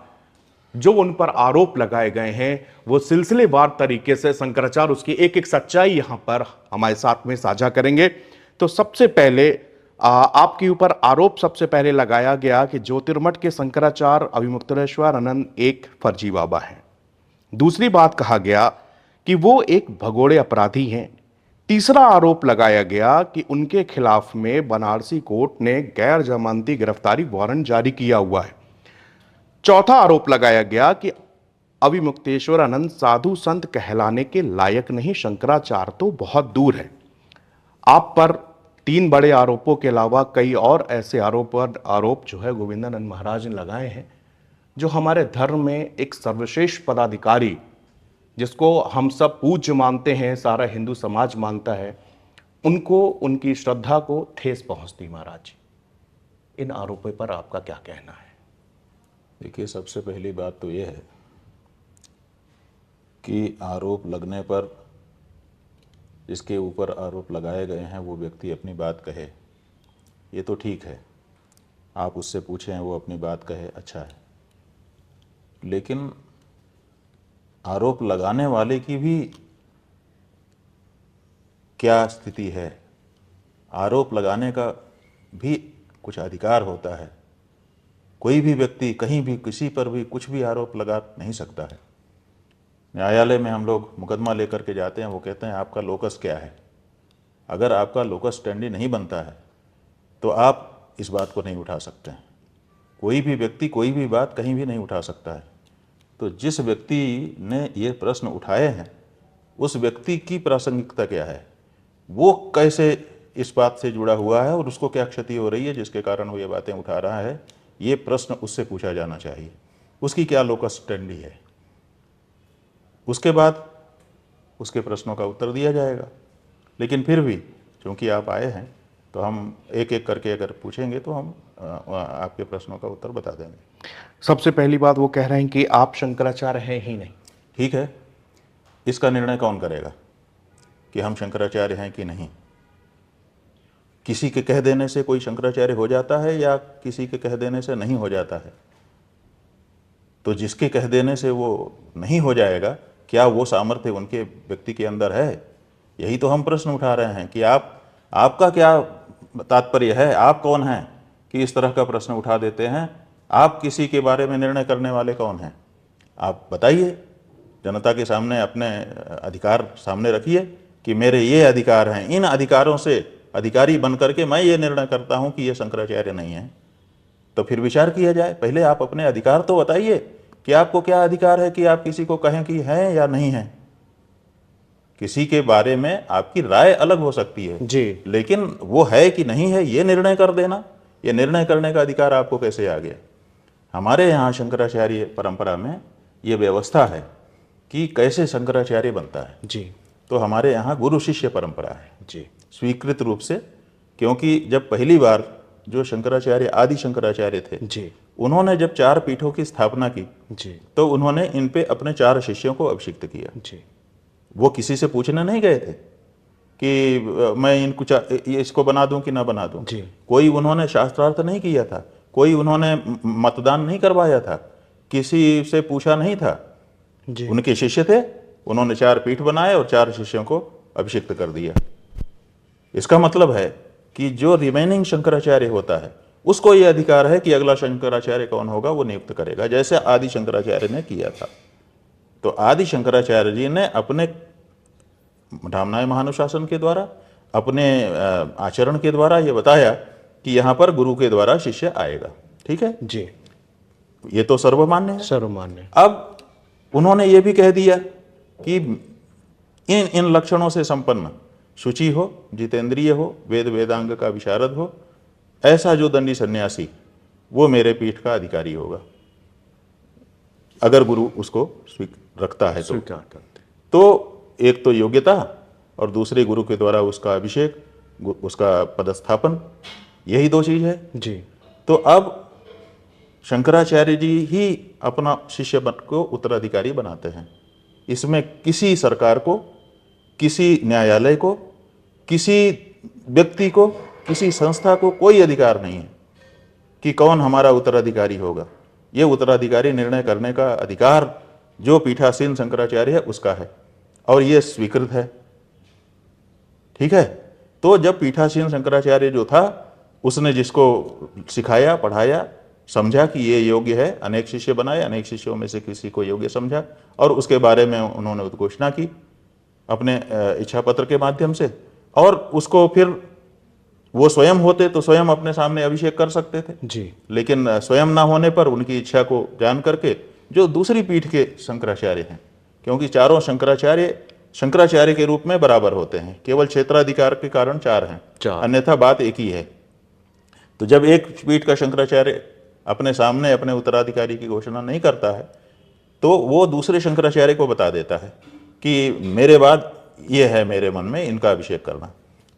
जो उन पर आरोप लगाए गए हैं, वो सिलसिलेवार तरीके से शंकराचार्य उसकी एक एक सच्चाई यहां पर हमारे साथ में साझा करेंगे। तो सबसे पहले आपके ऊपर आरोप सबसे पहले लगाया गया कि ज्योतिर्मठ के शंकराचार्य अभिमुक्तेश्वरानंद एक फर्जी बाबा हैं। दूसरी बात कहा गया कि वो एक भगोड़े अपराधी हैं। तीसरा आरोप लगाया गया कि उनके खिलाफ में बनारसी कोर्ट ने गैर जमानती गिरफ्तारी वारंट जारी किया हुआ है। चौथा आरोप लगाया गया कि अभिमुक्तेश्वरानंद साधु संत कहलाने के लायक नहीं, शंकराचार्य तो बहुत दूर है। आप पर 3 बड़े आरोपों के अलावा कई और ऐसे आरोप जो है गोविंदानंद महाराज ने लगाए हैं, जो हमारे धर्म में एक सर्वश्रेष्ठ पदाधिकारी, जिसको हम सब पूज्य मानते हैं, सारा हिंदू समाज मानता है, उनको, उनकी श्रद्धा को ठेस पहुंचती। महाराज जी, इन आरोपों पर आपका क्या कहना है? देखिए, सबसे पहली बात तो यह है कि आरोप लगने पर, जिसके ऊपर आरोप लगाए गए हैं, वो व्यक्ति अपनी बात कहे, ये तो ठीक है। आप उससे पूछें, वो अपनी बात कहे, अच्छा है। लेकिन आरोप लगाने वाले की भी क्या स्थिति है? आरोप लगाने का भी कुछ अधिकार होता है। कोई भी व्यक्ति कहीं भी किसी पर भी कुछ भी आरोप लगा नहीं सकता है। न्यायालय में हम लोग मुकदमा लेकर के जाते हैं, वो कहते हैं आपका लोकस क्या है। अगर आपका लोकस स्टैंडी नहीं बनता है तो आप इस बात को नहीं उठा सकते हैं। कोई भी व्यक्ति कोई भी बात कहीं भी नहीं उठा सकता है। तो जिस व्यक्ति ने ये प्रश्न उठाए हैं, उस व्यक्ति की प्रासंगिकता क्या है, वो कैसे इस बात से जुड़ा हुआ है और उसको क्या क्षति हो रही है जिसके कारण वो ये बातें उठा रहा है, ये प्रश्न उससे पूछा जाना चाहिए। उसकी क्या लोकस स्टैंडी है, उसके बाद उसके प्रश्नों का उत्तर दिया जाएगा। लेकिन फिर भी चूँकि आप आए हैं तो हम एक एक करके अगर पूछेंगे तो हम आपके प्रश्नों का उत्तर बता देंगे। सबसे पहली बात, वो कह रहे हैं कि आप शंकराचार्य हैं ही नहीं। ठीक है, इसका निर्णय कौन करेगा कि हम शंकराचार्य हैं कि नहीं? किसी के कह देने से कोई शंकराचार्य हो जाता है या किसी के कह देने से नहीं हो जाता है? तो जिसके कह देने से वो नहीं हो जाएगा, क्या वो सामर्थ्य उनके व्यक्ति के अंदर है? यही तो हम प्रश्न उठा रहे हैं कि आपका क्या तात्पर्य है, आप कौन हैं कि इस तरह का प्रश्न उठा देते हैं? आप किसी के बारे में निर्णय करने वाले कौन हैं? आप बताइए, जनता के सामने अपने अधिकार सामने रखिए कि मेरे ये अधिकार हैं, इन अधिकारों से अधिकारी बन करके मैं ये निर्णय करता हूं कि ये शंकराचार्य नहीं है। तो फिर विचार किया जाए। पहले आप अपने अधिकार तो बताइए कि आपको क्या अधिकार है कि आप किसी को कहें कि हैं या नहीं है। किसी के बारे में आपकी राय अलग हो सकती है जी, लेकिन वो है कि नहीं है ये निर्णय कर देना, ये निर्णय करने का अधिकार आपको कैसे आ गया? हमारे यहाँ शंकराचार्य परंपरा में ये व्यवस्था है कि कैसे शंकराचार्य बनता है। जी, तो हमारे यहाँ गुरु शिष्य परंपरा है जी, स्वीकृत रूप से, क्योंकि जब पहली बार जो शंकराचार्य आदि शंकराचार्य थे, जी, उन्होंने जब 4 पीठों की स्थापना की जी, तो उन्होंने इन पे अपने 4 शिष्यों को अभिषिक्त किया। जी, वो किसी से पूछने नहीं गए थे कि मैं इनको इसको बना दूं कि ना बना दूं। जी। कोई उन्होंने शास्त्रार्थ नहीं किया था, कोई उन्होंने मतदान नहीं करवाया था, किसी से पूछा नहीं था। जी, उनके शिष्य थे, उन्होंने 4 पीठ बनाए और 4 शिष्यों को अभिषिक्त कर दिया। इसका मतलब है कि जो रिमेनिंग शंकराचार्य होता है उसको ये अधिकार है कि अगला शंकराचार्य कौन होगा वो नियुक्त करेगा, जैसे आदि शंकराचार्य ने किया था। तो आदि शंकराचार्य जी ने अपने ढामनाय महानुशासन के द्वारा, अपने आचरण के द्वारा ये बताया कि यहाँ पर गुरु के द्वारा शिष्य आएगा। ठीक है जी, ये तो सर्वमान्य है। सर्वमान्य। अब उन्होंने ये भी कह दिया कि इन लक्षणों से संपन्न, शुचि हो, जितेंद्रिय हो, वेद वेदांग का विशारद हो, ऐसा जो दंडी सन्यासी, वो मेरे पीठ का अधिकारी होगा, अगर गुरु उसको रखता है तो। स्वीकार करते। तो एक तो योग्यता और दूसरे गुरु के द्वारा उसका अभिषेक, उसका पदस्थापन, यही 2 चीज है। जी, तो अब शंकराचार्य जी ही अपना शिष्य को उत्तराधिकारी बनाते हैं। इसमें किसी सरकार को, किसी न्यायालय को, किसी व्यक्ति को, किसी संस्था को कोई अधिकार नहीं है कि कौन हमारा उत्तराधिकारी होगा। ये उत्तराधिकारी निर्णय करने का अधिकार जो पीठासीन शंकराचार्य है उसका है और ये स्वीकृत है। ठीक है, तो जब पीठासीन शंकराचार्य जो था उसने जिसको सिखाया, पढ़ाया, समझा कि ये योग्य है, अनेक शिष्य बनाए, अनेक शिष्यों में से किसी को योग्य समझा और उसके बारे में उन्होंने उद्घोषणा की अपने इच्छा पत्र के माध्यम से, और उसको फिर वो स्वयं होते तो स्वयं अपने सामने अभिषेक कर सकते थे। जी, लेकिन स्वयं ना होने पर उनकी इच्छा को जान करके जो दूसरी पीठ के शंकराचार्य हैं, क्योंकि चारों शंकराचार्य के रूप में बराबर होते हैं, केवल क्षेत्राधिकार के कारण 4 हैं, 4। अन्यथा बात एक ही है। तो जब एक पीठ का शंकराचार्य अपने सामने अपने उत्तराधिकारी की घोषणा नहीं करता है तो वो दूसरे शंकराचार्य को बता देता है कि मेरे बाद ये है मेरे मन में, इनका अभिषेक करना।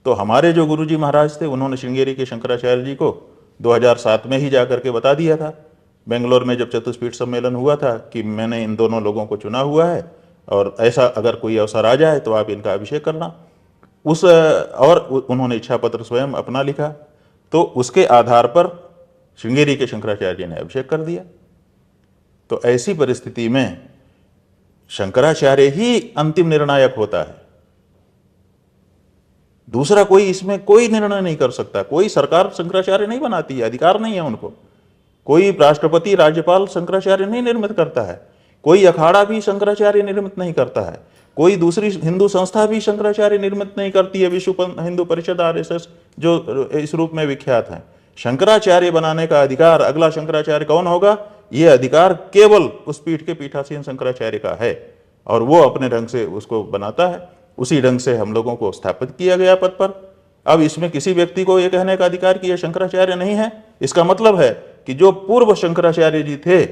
तो हमारे जो गुरुजी महाराज थे उन्होंने श्रृंगेरी के शंकराचार्य जी को 2007 में ही जाकर के बता दिया था, बेंगलोर में जब चतुष्पीठ सम्मेलन हुआ था, कि मैंने इन दोनों लोगों को चुना हुआ है और ऐसा अगर कोई अवसर आ जाए तो आप इनका अभिषेक करना। और उन्होंने इच्छा पत्र स्वयं अपना लिखा, तो उसके आधार पर श्रृंगेरी के शंकराचार्य जी ने अभिषेक कर दिया। तो ऐसी परिस्थिति में शंकराचार्य ही अंतिम निर्णायक होता है, दूसरा कोई इसमें कोई निर्णय नहीं कर सकता। कोई सरकार शंकराचार्य नहीं बनाती है, अधिकार नहीं है उनको। कोई राष्ट्रपति राज्यपाल शंकराचार्य नहीं निर्मित करता है, कोई अखाड़ा भी शंकराचार्य निर्मित नहीं करता है, कोई दूसरी हिंदू संस्था भी शंकराचार्य निर्मित नहीं करती है। विश्व हिंदू परिषद RSS जो इस रूप में विख्यात है। शंकराचार्य बनाने का अधिकार, अगला शंकराचार्य कौन होगा, यह अधिकार केवल उस पीठ के पीठासीन शंकराचार्य का है और वो अपने ढंग से उसको बनाता है। उसी ढंग से हम लोगों को स्थापित किया गया पद पर। अब इसमें किसी व्यक्ति को यह कहने का अधिकार कि यह शंकराचार्य नहीं है, इसका मतलब है कि जो पूर्व शंकराचार्य जी थे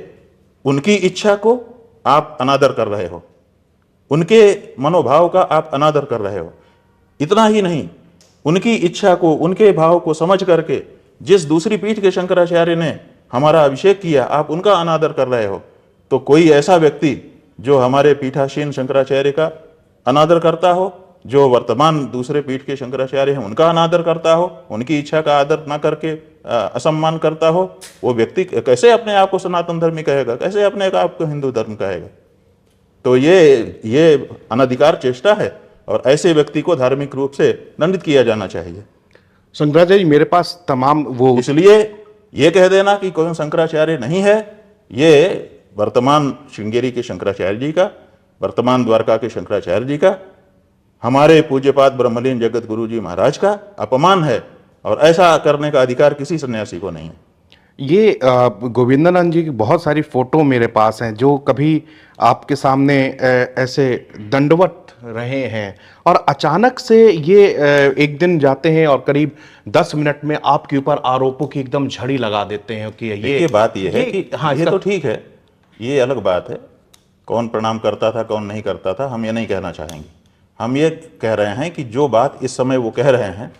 उनकी इच्छा को आप अनादर कर रहे हो, उनके मनोभाव का आप अनादर कर रहे हो। इतना ही नहीं, उनकी इच्छा को, उनके भाव को समझ करके जिस दूसरी पीठ के शंकराचार्य ने हमारा अभिषेक किया, आप उनका अनादर कर रहे हो। तो कोई ऐसा व्यक्ति जो हमारे पीठासीन शंकराचार्य का अनादर करता हो, जो वर्तमान दूसरे पीठ के शंकराचार्य हैं उनका अनादर करता हो, उनकी इच्छा का आदर ना करके असम्मान करता हो, वो व्यक्ति कैसे अपने आप को सनातन धर्मी कहेगा, कैसे अपने आप को हिंदू धर्म कहेगा। तो ये अनधिकार चेष्टा है और ऐसे व्यक्ति को धार्मिक रूप से दंडित किया जाना चाहिए। शंकराचार्य जी, मेरे पास तमाम वो, इसलिए ये कह देना कि कोई शंकराचार्य नहीं है, ये वर्तमान श्रृंगेरी के शंकराचार्य जी का, वर्तमान द्वारका के शंकराचार्य जी का, हमारे पूज्यपाद ब्रह्मलीन जगत गुरु जी महाराज का अपमान है और ऐसा करने का अधिकार किसी सन्यासी को नहीं है। ये गोविंदानंद जी की बहुत सारी फोटो मेरे पास हैं जो कभी आपके सामने ऐसे दंडवत रहे हैं और अचानक से ये एक दिन जाते हैं और करीब 10 मिनट में आपके ऊपर आरोपों की एकदम झड़ी लगा देते हैं कि ये बात ये है कि हाँ, ये तो ठीक है, ये अलग बात है, कौन प्रणाम करता था कौन नहीं करता था हम ये नहीं कहना चाहेंगे। हम ये कह रहे हैं कि जो बात इस समय वो कह रहे हैं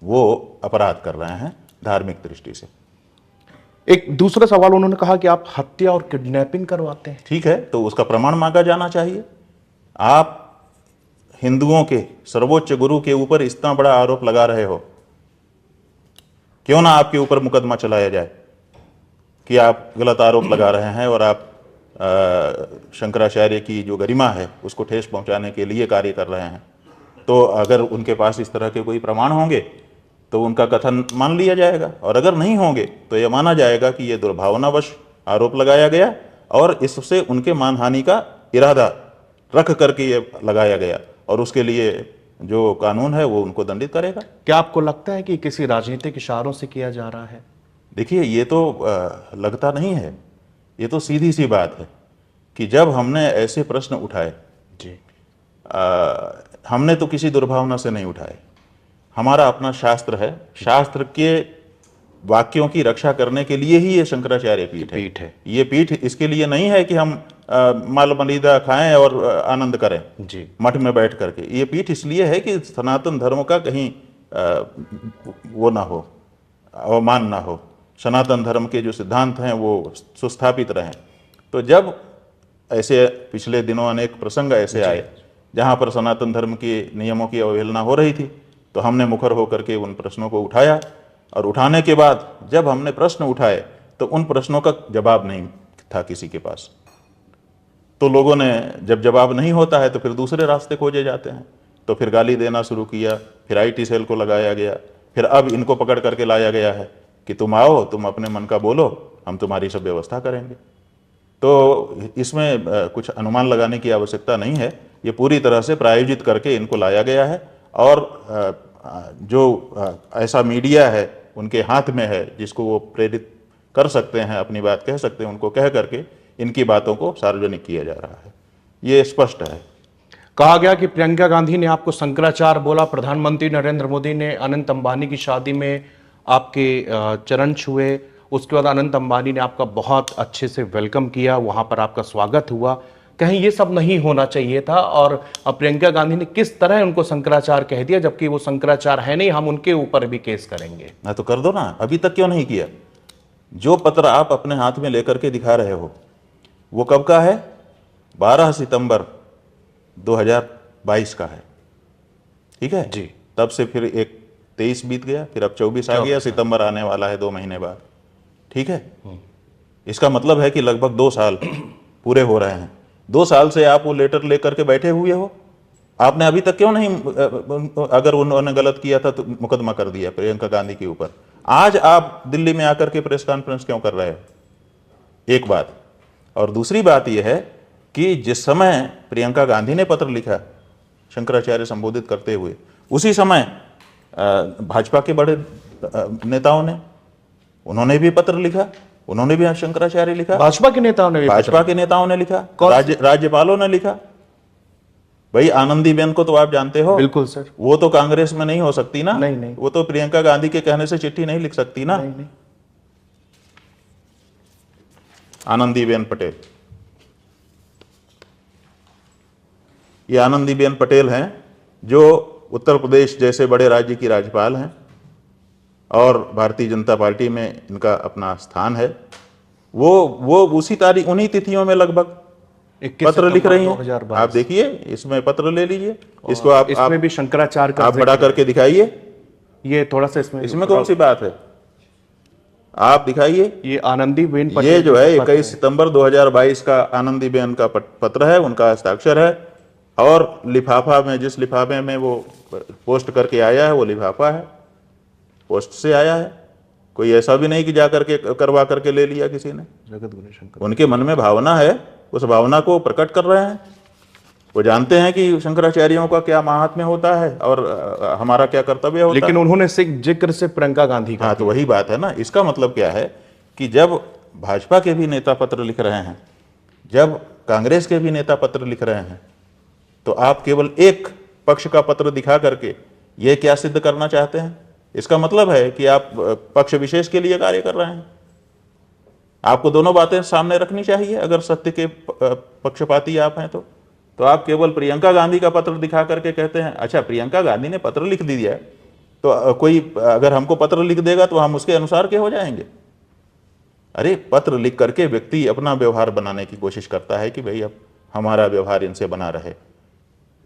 वो अपराध कर रहे हैं धार्मिक दृष्टि से। एक दूसरा सवाल उन्होंने कहा कि आप हत्या और किडनैपिंग करवाते हैं। ठीक है, तो उसका प्रमाण मांगा जाना चाहिए। आप हिंदुओं के सर्वोच्च गुरु के ऊपर इतना बड़ा आरोप लगा रहे हो, क्यों ना आपके ऊपर मुकदमा चलाया जाए कि आप गलत आरोप लगा रहे हैं और आप शंकराचार्य की जो गरिमा है उसको ठेस पहुंचाने के लिए कार्य कर रहे हैं। तो अगर उनके पास इस तरह के कोई प्रमाण होंगे तो उनका कथन मान लिया जाएगा, और अगर नहीं होंगे तो यह माना जाएगा कि यह दुर्भावनावश आरोप लगाया गया और इससे उनके मानहानि का इरादा रख करके ये लगाया गया और उसके लिए जो कानून है वो उनको दंडित करेगा। क्या आपको लगता है कि किसी राजनीतिक इशारों से किया जा रहा है? देखिए, ये तो लगता नहीं है, ये तो सीधी सी बात है कि जब हमने ऐसे प्रश्न उठाए जी, हमने तो किसी दुर्भावना से नहीं उठाए। हमारा अपना शास्त्र है, शास्त्र के वाक्यों की रक्षा करने के लिए ही ये शंकराचार्य पीठ है। ये पीठ इसके लिए नहीं है कि हम माल मलिदा खाएं और आनंद करें जी मठ में बैठ करके। ये पीठ इसलिए है कि सनातन धर्म का कहीं वो ना हो, अवमान ना हो, सनातन धर्म के जो सिद्धांत हैं वो सुस्थापित रहें। तो जब ऐसे पिछले दिनों अनेक प्रसंग ऐसे आए जहाँ पर सनातन धर्म के नियमों की अवहेलना हो रही थी, तो हमने मुखर होकर के उन प्रश्नों को उठाया, और उठाने के बाद जब हमने प्रश्न उठाए तो उन प्रश्नों का जवाब नहीं था किसी के पास। तो लोगों ने, जब जवाब नहीं होता है तो फिर दूसरे रास्ते खोजे जाते हैं, तो फिर गाली देना शुरू किया, फिर IT सेल को लगाया गया, फिर अब इनको पकड़ करके लाया गया है कि तुम आओ, तुम अपने मन का बोलो, हम तुम्हारी सब व्यवस्था करेंगे। तो इसमें कुछ अनुमान लगाने की आवश्यकता नहीं है, ये पूरी तरह से प्रायोजित करके इनको लाया गया है। और जो ऐसा मीडिया है उनके हाथ में है जिसको वो प्रेरित कर सकते हैं, अपनी बात कह सकते हैं, उनको कह करके इनकी बातों को सार्वजनिक किया जा रहा है, ये स्पष्ट है। कहा गया कि प्रियंका गांधी ने आपको शंकराचार्य बोला, प्रधानमंत्री नरेंद्र मोदी ने अनंत अंबानी की शादी में आपके चरण छुए उसके बाद अनंत अंबानी ने आपका बहुत अच्छे से वेलकम किया, वहां पर आपका स्वागत हुआ। कहीं ये सब नहीं होना चाहिए था। और प्रियंका गांधी ने किस तरह उनको शंकराचार्य कह दिया, जबकि वो शंकराचार्य है नहीं, हम उनके ऊपर भी केस करेंगे। ना तो कर दो ना, अभी तक क्यों नहीं किया? जो पत्र आप अपने हाथ में लेकर के दिखा रहे हो वो कब का है? 12 सितंबर 2022 का है, ठीक है जी। तब से फिर एक 23 बीत गया, फिर अब 24 आ गया, सितंबर आने वाला है 2 महीने बाद, ठीक है। इसका मतलब है कि लगभग 2 साल पूरे हो रहे हैं। 2 साल से आप वो लेटर लेकर के बैठे हुए हो। आपने अभी तक क्यों नहीं, अगर उन्होंने गलत किया था तो मुकदमा कर दिया प्रियंका गांधी के ऊपर? आज आप दिल्ली में आकर के प्रेस कॉन्फ्रेंस क्यों कर रहे हो? एक बात। और दूसरी बात यह है कि जिस समय प्रियंका गांधी ने पत्र लिखा शंकराचार्य संबोधित करते हुए, उसी समय भाजपा के बड़े नेताओं ने, उन्होंने भी पत्र लिखा, उन्होंने भी शंकराचार्य लिखा। भाजपा के नेताओं ने भी भाजपा के नेताओं ने लिखा, राज्यपालों ने लिखा। भाई आनंदीबेन को तो आप जानते हो। बिल्कुल सर। वो तो कांग्रेस में नहीं हो सकती ना। नहीं। वो तो प्रियंका गांधी के कहने से चिट्ठी नहीं लिख सकती ना। नहीं। आनंदीबेन पटेल, ये आनंदीबेन पटेल हैं जो उत्तर प्रदेश जैसे बड़े राज्य की राज्यपाल हैं और भारतीय जनता पार्टी में इनका अपना स्थान है। वो उसी तारीख, उन्हीं तिथियों में लगभग पत्र लिख रही हैं। आप देखिए, इसमें पत्र ले लीजिए, इसको आप इसमें भी शंकराचार्य का आप बड़ा करके दिखाइए। ये थोड़ा सा इसमें कौन सी बात है, आप दिखाइए। ये आनंदीबेन पटेल, ये जो है 21 सितंबर 2022 का आनंदीबेन का पत्र है, उनका हस्ताक्षर है। और लिफाफा में, जिस लिफाफे में वो पोस्ट करके आया है, वो लिफाफा है, पोस्ट से आया है। कोई ऐसा भी नहीं कि जा करके करवा करके ले लिया किसी ने। जगत गुरु शंकर, उनके मन में भावना है, उस भावना को प्रकट कर रहे हैं। वो जानते हैं कि शंकराचार्यों का क्या महात्म्य होता है और हमारा क्या कर्तव्य होता है। लेकिन उन्होंने जिक्र से प्रियंका गांधी का। हाँ, तो वही बात है ना। इसका मतलब क्या है कि जब भाजपा के भी नेता पत्र लिख रहे हैं, जब कांग्रेस के भी नेता पत्र लिख रहे हैं, तो आप केवल एक पक्ष का पत्र दिखा करके ये क्या सिद्ध करना चाहते हैं? इसका मतलब है कि आप पक्ष विशेष के लिए कार्य कर रहे हैं। आपको दोनों बातें सामने रखनी चाहिए। अगर सत्य के पक्षपाती आप हैं तो आप केवल प्रियंका गांधी का पत्र दिखा करके कहते हैं अच्छा प्रियंका गांधी ने पत्र लिख दिया है, तो कोई अगर हमको पत्र लिख देगा तो हम उसके अनुसार के हो जाएंगे। अरे पत्र लिख करके व्यक्ति अपना व्यवहार बनाने की कोशिश करता है कि भाई अब हमारा व्यवहार इनसे बना रहे,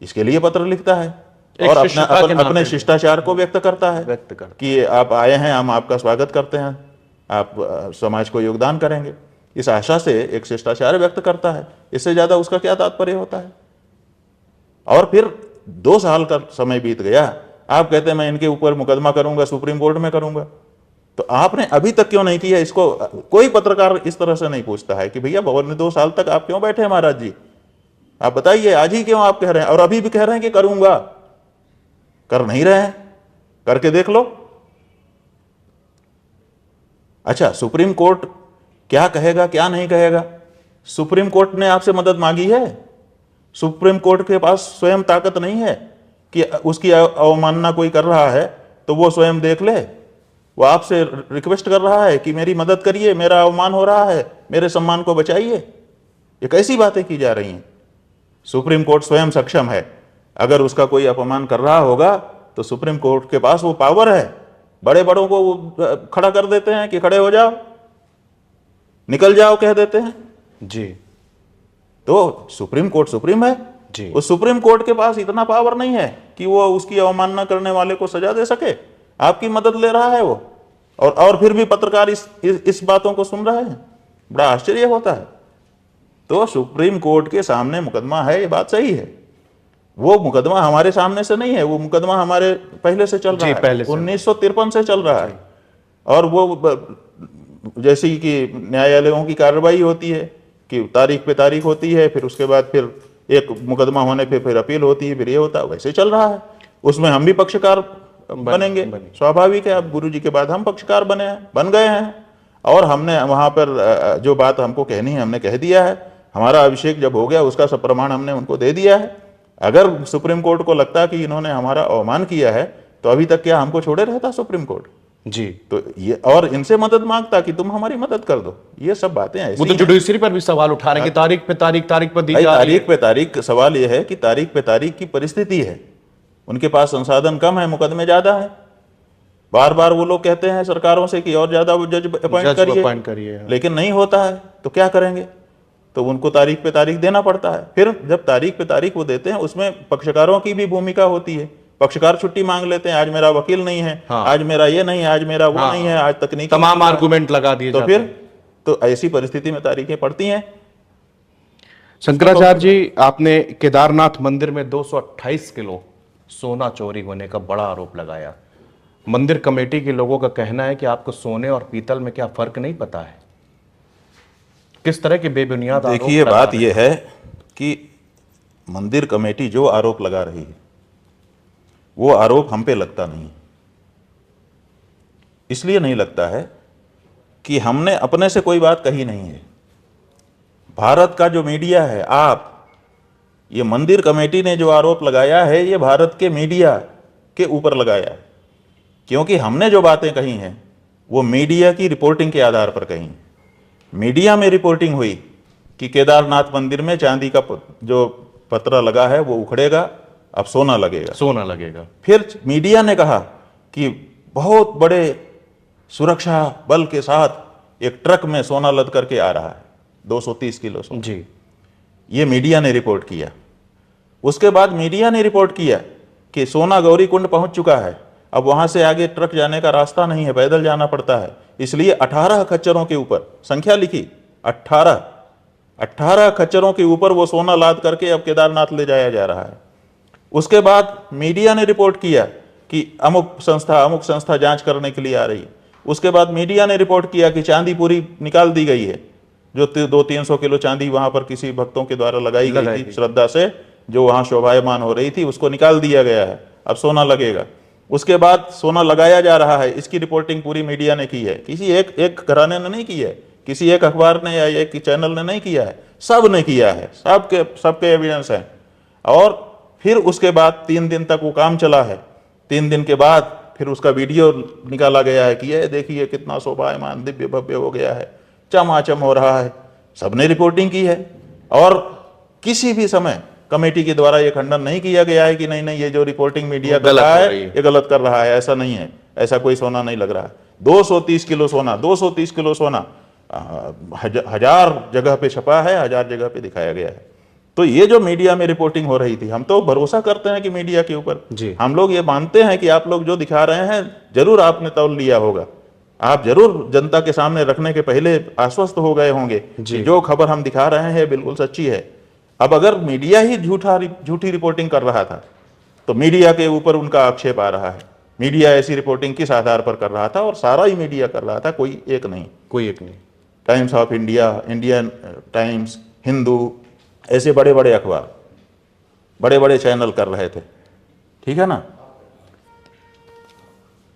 इसके लिए पत्र लिखता है और अपने शिष्टाचार को व्यक्त करता है कि आप आए हैं, हम आपका स्वागत करते हैं, आप समाज को योगदान करेंगे, इस आशा से एक शिष्टाचार व्यक्त करता है। इससे ज्यादा उसका क्या तात्पर्य होता है? और फिर 2 साल का समय बीत गया, आप कहते हैं मैं इनके ऊपर मुकदमा करूंगा, सुप्रीम कोर्ट में करूंगा। तो आपने अभी तक क्यों नहीं किया? इसको कोई पत्रकार इस तरह से नहीं पूछता है कि भैया 2 साल तक आप क्यों बैठे हैं महाराज जी, आप बताइए, आज ही क्यों आप कह रहे हैं और अभी भी कह रहे हैं कि करूंगा? कर नहीं रहे हैं, करके देख लो। अच्छा, सुप्रीम कोर्ट क्या कहेगा क्या नहीं कहेगा? सुप्रीम कोर्ट ने आपसे मदद मांगी है? सुप्रीम कोर्ट के पास स्वयं ताकत नहीं है कि उसकी अवमानना कोई कर रहा है तो वो स्वयं देख ले? वो आपसे रिक्वेस्ट कर रहा है कि मेरी मदद करिए, मेरा अवमान हो रहा है, मेरे सम्मान को बचाइए। ये कैसी बातें की जा रही हैं? सुप्रीम कोर्ट स्वयं सक्षम है। अगर उसका कोई अपमान कर रहा होगा तो सुप्रीम कोर्ट के पास वो पावर है, बड़े बड़ों को खड़ा कर देते हैं कि खड़े हो जाओ, निकल जाओ कह देते हैं जी। तो सुप्रीम कोर्ट सुप्रीम है जी। उस सुप्रीम कोर्ट के पास इतना पावर नहीं है कि वो उसकी अवमानना करने वाले को सजा दे सके। आपकी मदद ले रहा है वो, और फिर भी पत्रकार इस बातों को सुन रहे हैं। बड़ा आश्चर्य होता है। तो सुप्रीम कोर्ट के सामने मुकदमा है, ये बात सही है। वो मुकदमा हमारे सामने से नहीं है, वो मुकदमा हमारे पहले से चल रहा है, 1953 से चल रहा है। और वो जैसी कि न्यायालयों की कार्रवाई होती है कि तारीख पे तारीख होती है, फिर उसके बाद फिर एक मुकदमा होने पे फिर अपील होती है, फिर ये होता है, वैसे चल रहा है। उसमें हम भी पक्षकार बनेंगे, स्वाभाविक है। अब गुरुजी के बाद हम पक्षकार बन गए हैं और हमने वहां पर जो बात हमको कहनी है हमने कह दिया है। हमारा अभिषेक जब हो गया उसका सब प्रमाण हमने उनको दे दिया है। अगर सुप्रीम कोर्ट को लगता कि इन्होंने हमारा अवमान किया है तो अभी तक क्या हमको छोड़े रहता सुप्रीम कोर्ट? जी। तो ये और इनसे मदद मांगता कि तुम हमारी मदद कर दो। ये सब बातें ऐसी वो तो हैं। जुडिशरी पर भी सवाल उठा रहे हैं कि तारीख पे दी भाई जा रही है। तारीख पे तारीख, सवाल यह है कि तारीख पे तारीख की परिस्थिति है, उनके पास संसाधन कम है, मुकदमे ज्यादा है। बार बार वो लोग कहते हैं सरकारों से कि और ज्यादा जज अपॉइंट करिए, लेकिन नहीं होता है, तो क्या करेंगे? तो उनको तारीख पे तारीख देना पड़ता है। फिर जब तारीख पे तारीख वो देते हैं, उसमें पक्षकारों की भी भूमिका होती है। पक्षकार छुट्टी मांग लेते हैं, आज मेरा वकील नहीं है, हाँ। आज मेरा ये नहीं है, आज मेरा वो नहीं है, आज तकनीकी तमाम आर्गुमेंट लगा दिए तो जाते हैं। फिर तो ऐसी परिस्थिति में तारीखें पड़ती हैं। शंकराचार्य जी, आपने केदारनाथ मंदिर में 228 किलो सोना चोरी होने का बड़ा आरोप लगाया। मंदिर कमेटी के लोगों का कहना है कि आपको सोने और पीतल में क्या फर्क नहीं पता है। किस तरह के बेबुनियाद आरोप देखिए, लगा बात रहे यह है कि मंदिर कमेटी जो आरोप लगा रही है, वो आरोप हम पे लगता नहीं। इसलिए नहीं लगता है कि हमने अपने से कोई बात कही नहीं है। भारत का जो मीडिया है, आप ये मंदिर कमेटी ने जो आरोप लगाया है, ये भारत के मीडिया के ऊपर लगाया है, क्योंकि हमने जो बातें कही हैं वो मीडिया की रिपोर्टिंग के आधार पर कही। मीडिया में रिपोर्टिंग हुई कि केदारनाथ मंदिर में चांदी का जो पतरा लगा है वो उखड़ेगा, अब सोना लगेगा। सोना लगेगा। फिर मीडिया ने कहा कि बहुत बड़े सुरक्षा बल के साथ एक ट्रक में सोना लद करके आ रहा है, 230 किलो सोना। जी। ये मीडिया ने रिपोर्ट किया। उसके बाद मीडिया ने रिपोर्ट किया कि सोना गौरी कुंड पहुंच चुका है, अब वहां से आगे ट्रक जाने का रास्ता नहीं है, पैदल जाना पड़ता है। इसलिए 18 खच्चरों के ऊपर, संख्या लिखी 18 खच्चरों के ऊपर वो सोना लाद करके अब केदारनाथ ले जाया जा रहा है। उसके बाद मीडिया ने रिपोर्ट किया कि अमुक संस्था जांच करने के लिए आ रही है। उसके बाद मीडिया ने रिपोर्ट किया कि चांदी पूरी निकाल दी गई है, जो 200-300 किलो चांदी वहां पर किसी भक्तों के द्वारा लगाई गई थी श्रद्धा से, जो वहां शोभायमान हो रही थी, उसको निकाल दिया गया है, अब सोना लगेगा। उसके बाद सोना लगाया जा रहा है, इसकी रिपोर्टिंग पूरी मीडिया ने की है। किसी एक घराने ने नहीं की है, किसी एक अखबार ने या एक चैनल ने नहीं किया है, सब ने किया है, सबके एविडेंस है। और फिर उसके बाद 3 दिन तक वो काम चला है। 3 दिन के बाद फिर उसका वीडियो निकाला गया है कि ये देखिए कितना शोभायमान दिव्य भव्य हो गया है, चमाचम हो रहा है। सबने रिपोर्टिंग की है और किसी भी समय कमेटी के द्वारा ये खंडन नहीं किया गया है कि नहीं ये जो रिपोर्टिंग मीडिया कर रहा है ये गलत कर रहा है। ऐसा नहीं है, ऐसा कोई सोना नहीं लग रहा है। 230 किलो सोना, 230 किलो सोना 1000 जगह पे छपा है, 1000 जगह पे दिखाया गया है। तो ये जो मीडिया में रिपोर्टिंग हो रही थी, हम तो भरोसा करते हैं कि मीडिया के ऊपर, हम लोग ये मानते हैं कि आप लोग जो दिखा रहे हैं जरूर आपने तौल लिया होगा, आप जरूर जनता के सामने रखने के पहले आश्वस्त हो गए होंगे कि जो खबर हम दिखा रहे हैं बिल्कुल सच्ची है। अब अगर मीडिया ही झूठी रिपोर्टिंग कर रहा था तो मीडिया के ऊपर उनका आक्षेप आ रहा है। मीडिया ऐसी रिपोर्टिंग किस आधार पर कर रहा था? और सारा ही मीडिया कर रहा था, कोई एक नहीं। Times of India, Indian times, Hindu, ऐसे बड़े बड़े अखबार, बड़े बड़े चैनल कर रहे थे, ठीक है ना।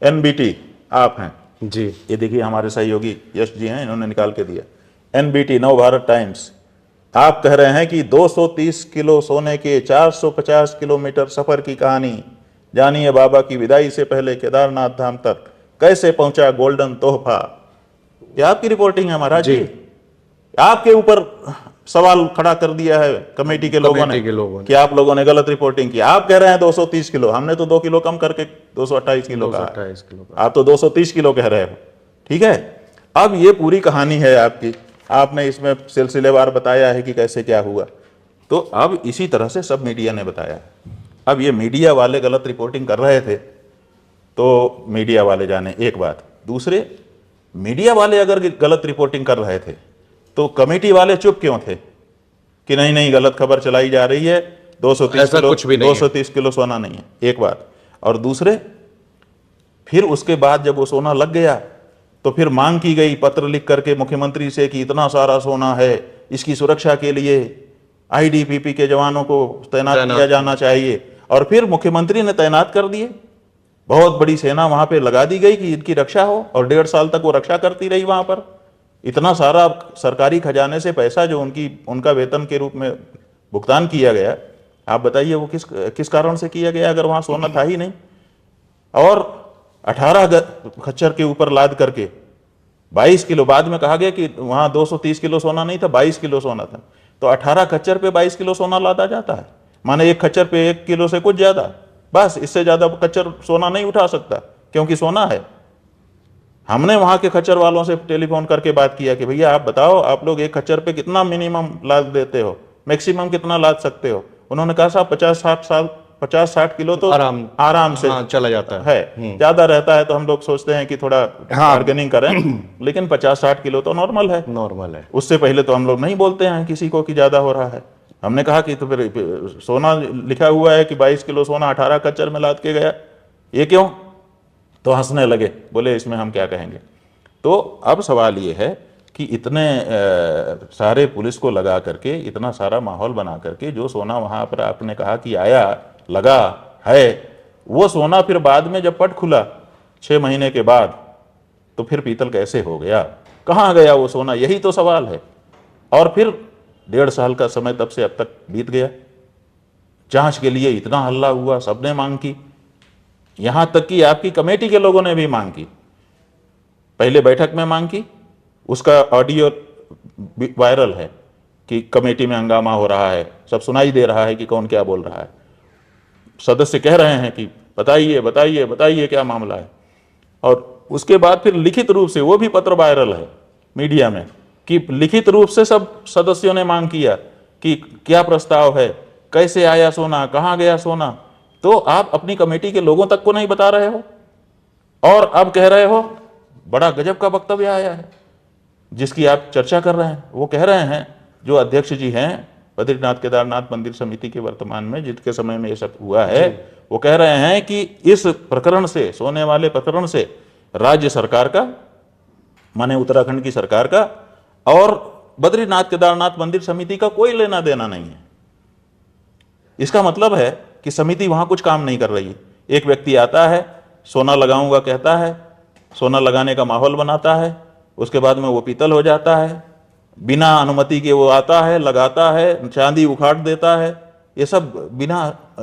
NBT आप हैं जी, ये देखिए हमारे सहयोगी यश जी हैं, इन्होंने निकाल के दिया। NBT, नव भारत टाइम्स, आप कह रहे हैं कि 230 किलो सोने के 450 किलोमीटर सफर की कहानी, जानिए बाबा की विदाई से पहले केदारनाथ धाम तक कैसे पहुंचा गोल्डन तोहफा। ये आपकी रिपोर्टिंग है महाराज जी। आपके ऊपर सवाल खड़ा कर दिया है कमेटी के लोगों ने कि आप लोगों ने गलत रिपोर्टिंग की। आप कह रहे हैं 230 किलो, हमने तो 2 किलो कम करके 228 किलो कहा, आप तो 230 किलो कह रहे हो, ठीक है। अब ये पूरी कहानी है आपकी, आपने इसमें सिलसिलेवार बताया है कि कैसे क्या हुआ। तो अब इसी तरह से सब मीडिया ने बताया। अब ये मीडिया वाले गलत रिपोर्टिंग कर रहे थे तो मीडिया वाले जाने एक बात। दूसरे, मीडिया वाले अगर गलत रिपोर्टिंग कर रहे थे तो कमेटी वाले चुप क्यों थे कि नहीं गलत खबर चलाई जा रही है, 230 किलो सोना नहीं है, एक बात। और दूसरे, फिर उसके बाद जब वो सोना लग गया तो फिर मांग की गई पत्र लिख करके मुख्यमंत्री से कि इतना सारा सोना है, इसकी सुरक्षा के लिए IDPP के जवानों को तैनात किया जाना चाहिए। और फिर मुख्यमंत्री ने तैनात कर दिए, बहुत बड़ी सेना वहां पे लगा दी गई कि इनकी रक्षा हो, और 1.5 साल तक वो रक्षा करती रही वहां पर। इतना सारा सरकारी खजाने से पैसा जो उनका वेतन के रूप में भुगतान किया गया, आप बताइए वो किस कारण से किया गया अगर वहां सोना था ही नहीं। और 18 खच्चर के ऊपर लाद करके 22 किलो, बाद में कहा गया कि वहां 230 किलो सोना नहीं था, 22 किलो सोना था। तो 18 खच्चर पे 22 किलो सोना लादा जाता है, माने एक खच्चर पे 1 किलो से कुछ ज्यादा, बस इससे ज्यादा खच्चर सोना नहीं उठा सकता क्योंकि सोना है। हमने वहां के खच्चर वालों से टेलीफोन करके बात किया कि भैया आप बताओ, आप लोग एक खच्चर पे कितना मिनिमम लाद देते हो, मैक्सिमम कितना लाद सकते हो? उन्होंने कहा साहब 50-60 किलो तो आराम से चला जाता है। ज्यादा रहता है तो हम लोग सोचते हैं कि थोड़ा बार्गेनिंग करें, लेकिन 50-60 किलो तो नॉर्मल है। उससे पहले तो हम लोग नहीं बोलते हैं किसी को कि ज्यादा हो रहा है। हमने कहा कि तो फिर सोना लिखा हुआ है कि 22 किलो सोना 18 खच्चर में लाद के गया, ये क्यों? तो हंसने लगे, बोले इसमें हम क्या कहेंगे। तो अब सवाल ये है कि इतने सारे पुलिस को लगा करके, इतना सारा माहौल बना करके जो सोना वहां पर आपने कहा कि आया लगा है, वो सोना फिर बाद में जब पट खुला 6 महीने के बाद, तो फिर पीतल कैसे हो गया, कहाँ गया वो सोना? यही तो सवाल है। और फिर 1.5 साल का समय तब से अब तक बीत गया, जांच के लिए इतना हल्ला हुआ, सबने मांग की, यहां तक कि आपकी कमेटी के लोगों ने भी मांग की। पहले बैठक में मांग की, उसका ऑडियो वायरल है कि कमेटी में हंगामा हो रहा है, सब सुनाई दे रहा है कि कौन क्या बोल रहा है। सदस्य कह रहे हैं कि बताइए बताइए बताइए क्या मामला है। और उसके बाद फिर लिखित रूप से, वो भी पत्र वायरल है मीडिया में, कि लिखित रूप से सब सदस्यों ने मांग किया कि क्या प्रस्ताव है, कैसे आया सोना, कहाँ गया सोना। तो आप अपनी कमेटी के लोगों तक को नहीं बता रहे हो और अब कह रहे हो। बड़ा गजब का वक्तव्य आया है जिसकी आप चर्चा कर रहे हैं। वो कह रहे हैं, जो अध्यक्ष जी हैं बद्रीनाथ केदारनाथ मंदिर समिति के वर्तमान में, जिनके समय में ये सब हुआ है, वो कह रहे हैं कि इस प्रकरण से, सोने वाले प्रकरण से राज्य सरकार का, माने उत्तराखंड की सरकार का और बद्रीनाथ केदारनाथ मंदिर समिति का कोई लेना देना नहीं है। इसका मतलब है कि समिति वहां कुछ काम नहीं कर रही है। एक व्यक्ति आता है, सोना लगाऊंगा कहता है, सोना लगाने का माहौल बनाता है, उसके बाद में वो पीतल हो जाता है, बिना अनुमति के वो आता है, लगाता है, चांदी उखाड़ देता है, ये सब बिना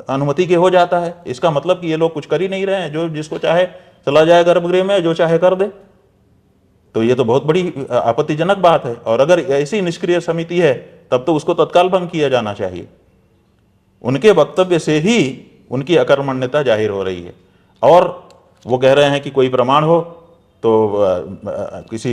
अनुमति के हो जाता है। इसका मतलब कि ये लोग कुछ कर ही नहीं रहे हैं, जो जिसको चाहे चला जाए गर्भगृह में, जो चाहे कर दे। तो ये तो बहुत बड़ी आपत्तिजनक बात है। और अगर ऐसी निष्क्रिय समिति है तब तो उसको तत्काल भंग किया जाना चाहिए। उनके वक्तव्य से ही उनकी अकर्मण्यता जाहिर हो रही है। और वो कह रहे हैं कि कोई प्रमाण हो तो किसी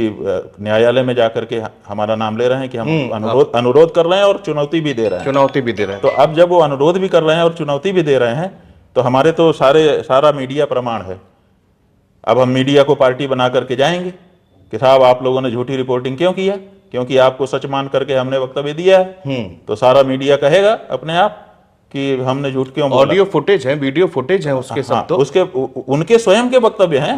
न्यायालय में जाकर के हमारा नाम ले रहे हैं कि हम अनुरोध कर रहे हैं और चुनौती भी दे रहे हैं। तो अब जब वो अनुरोध भी कर रहे हैं और चुनौती भी दे रहे हैं, तो हमारे तो सारा मीडिया प्रमाण है। अब हम मीडिया को पार्टी बना करके जाएंगे कि साहब आप लोगों ने झूठी रिपोर्टिंग क्यों किया, क्योंकि आपको सच मान करके हमने वक्तव्य दिया है। तो सारा मीडिया कहेगा अपने आप कि हमने झूठ क्यों बोला। ऑडियो फुटेज है, वीडियो फुटेज है उसके सब। तो उसके उनके स्वयं के वक्तव्य हैं।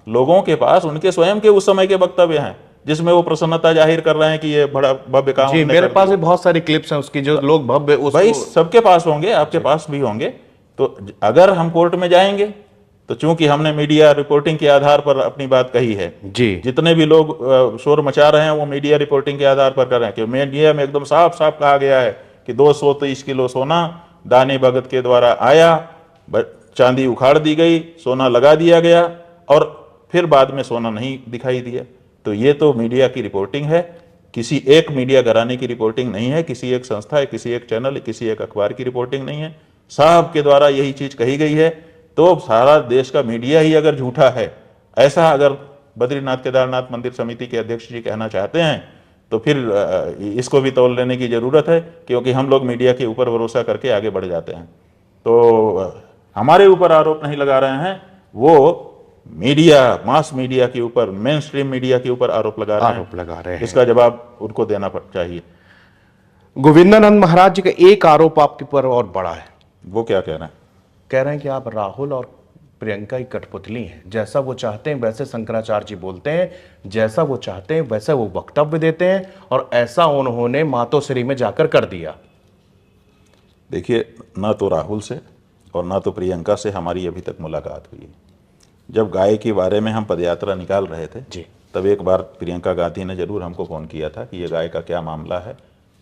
लोगों के पास उनके स्वयं के उस समय के वक्तव्य हैं जिसमें वो प्रसन्नता जाहिर कर रहे हैं कि ये बड़ा भव्य काम। जी, मेरे पास भी बहुत सारी क्लिप्स हैं उसकी, जो लोग भव्य भाई सबके पास होंगे, आपके पास भी होंगे। तो अगर हम कोर्ट में जाएंगे तो चूंकि हमने मीडिया रिपोर्टिंग के आधार पर अपनी बात कही है, जी, जितने भी लोग शोर मचा रहे हैं वो मीडिया रिपोर्टिंग के आधार पर कर रहे हैं कि मीडिया में एकदम साफ साफ कहा गया है कि 223 किलो सोना दानी भगत के द्वारा आया, चांदी उखाड़ दी गई, सोना लगा दिया गया और फिर बाद में सोना नहीं दिखाई दिया। तो ये तो मीडिया की रिपोर्टिंग है, किसी एक मीडिया घराने की रिपोर्टिंग नहीं है, किसी एक संस्था, किसी एक चैनल, किसी एक अखबार की रिपोर्टिंग नहीं है। साहब के द्वारा यही चीज कही गई है। तो सारा देश का मीडिया ही अगर झूठा है, ऐसा अगर बद्रीनाथ केदारनाथ मंदिर समिति के अध्यक्ष जी कहना चाहते हैं, तो फिर इसको भी तौल लेने की जरूरत है, क्योंकि हम लोग मीडिया के ऊपर भरोसा करके आगे बढ़ जाते हैं। तो हमारे ऊपर आरोप नहीं लगा रहे हैं, वो मीडिया, मास मीडिया के ऊपर, मेन स्ट्रीम मीडिया के ऊपर आरोप लगा रहे हैं। इसका जवाब उनको देना चाहिए। गोविंदानंद महाराज जी का एक आरोप आपके ऊपर और बड़ा है। वो क्या कह रहे हैं? कह रहे हैं कि आप राहुल और प्रियंका की कठपुतली हैं, जैसा वो चाहते हैं वैसे शंकराचार्य जी बोलते हैं, जैसा वो चाहते हैं वैसा वो वक्तव्य देते हैं, और ऐसा उन्होंने मातोश्री में जाकर कर दिया। देखिए, ना तो राहुल से और ना तो प्रियंका से हमारी अभी तक मुलाकात हुई। जब गाय के बारे में हम पदयात्रा निकाल रहे थे जी, तब एक बार प्रियंका गांधी ने जरूर हमको फ़ोन किया था कि ये गाय का क्या मामला है,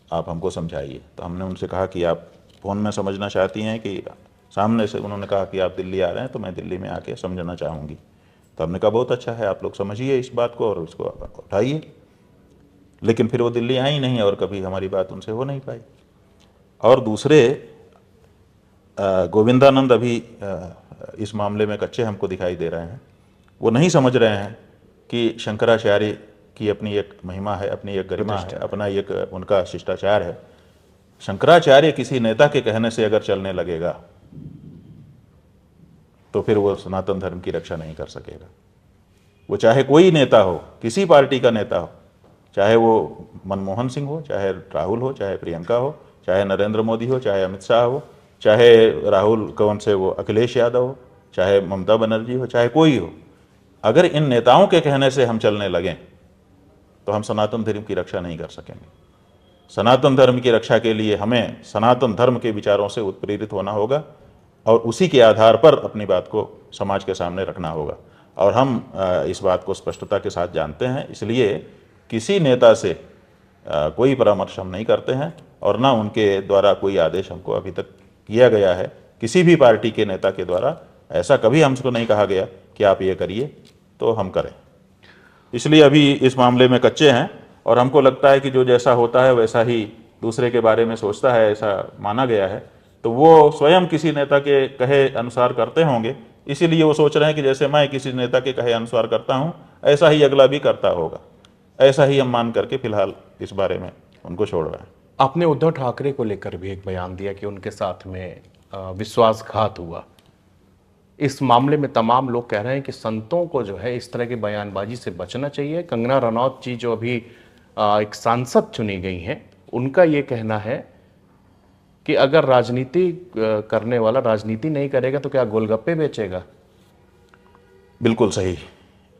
आप हमको समझाइए। तो हमने उनसे कहा कि आप फ़ोन में समझना चाहती हैं कि सामने से? उन्होंने कहा कि आप दिल्ली आ रहे हैं तो मैं दिल्ली में आके समझना चाहूँगी। तो हमने कहा बहुत अच्छा है, आप लोग समझिए इस बात को और इसको उठाइए। लेकिन फिर वो दिल्ली आई नहीं और कभी हमारी बात उनसे हो नहीं पाई। और दूसरे गोविंदानंद अभी इस मामले में कच्चे हमको दिखाई दे रहे हैं। वो नहीं समझ रहे हैं कि शंकराचार्य की अपनी एक महिमा है, अपनी एक गरिमा है, अपना एक उनका शिष्टाचार है। शंकराचार्य किसी नेता के कहने से अगर चलने लगेगा तो फिर वो सनातन धर्म की रक्षा नहीं कर सकेगा। वो चाहे कोई नेता हो, किसी पार्टी का नेता हो, चाहे वो मनमोहन सिंह हो, चाहे राहुल हो, चाहे प्रियंका हो, चाहे नरेंद्र मोदी हो, चाहे अमित शाह हो, चाहे राहुल कौन से वो अखिलेश यादव हो, चाहे ममता बनर्जी हो, चाहे कोई हो, अगर इन नेताओं के कहने से हम चलने लगें तो हम सनातन धर्म की रक्षा नहीं कर सकेंगे। सनातन धर्म की रक्षा के लिए हमें सनातन धर्म के विचारों से उत्प्रेरित होना होगा और उसी के आधार पर अपनी बात को समाज के सामने रखना होगा। और हम इस बात को स्पष्टता के साथ जानते हैं, इसलिए किसी नेता से कोई परामर्श हम नहीं करते हैं और ना उनके द्वारा कोई आदेश हमको अभी तक किया गया है। किसी भी पार्टी के नेता के द्वारा ऐसा कभी हमको नहीं कहा गया कि आप ये करिए तो हम करें। इसलिए अभी इस मामले में कच्चे हैं और हमको लगता है कि जो जैसा होता है वैसा ही दूसरे के बारे में सोचता है, ऐसा माना गया है। तो वो स्वयं किसी नेता के कहे अनुसार करते होंगे, इसीलिए वो सोच रहे हैं कि जैसे मैं किसी नेता के कहे अनुसार करता हूँ ऐसा ही अगला भी करता होगा। ऐसा ही हम मान करके फिलहाल इस बारे में उनको छोड़ रहे हैं। आपने उद्धव ठाकरे को लेकर भी एक बयान दिया कि उनके साथ में विश्वासघात हुआ। इस मामले में तमाम लोग कह रहे हैं कि संतों को जो है इस तरह की बयानबाजी से बचना चाहिए। कंगना रनौत जी जो अभी एक सांसद चुनी गई हैं, उनका ये कहना है कि अगर राजनीति करने वाला राजनीति नहीं करेगा तो क्या गोलगप्पे बेचेगा। बिल्कुल सही।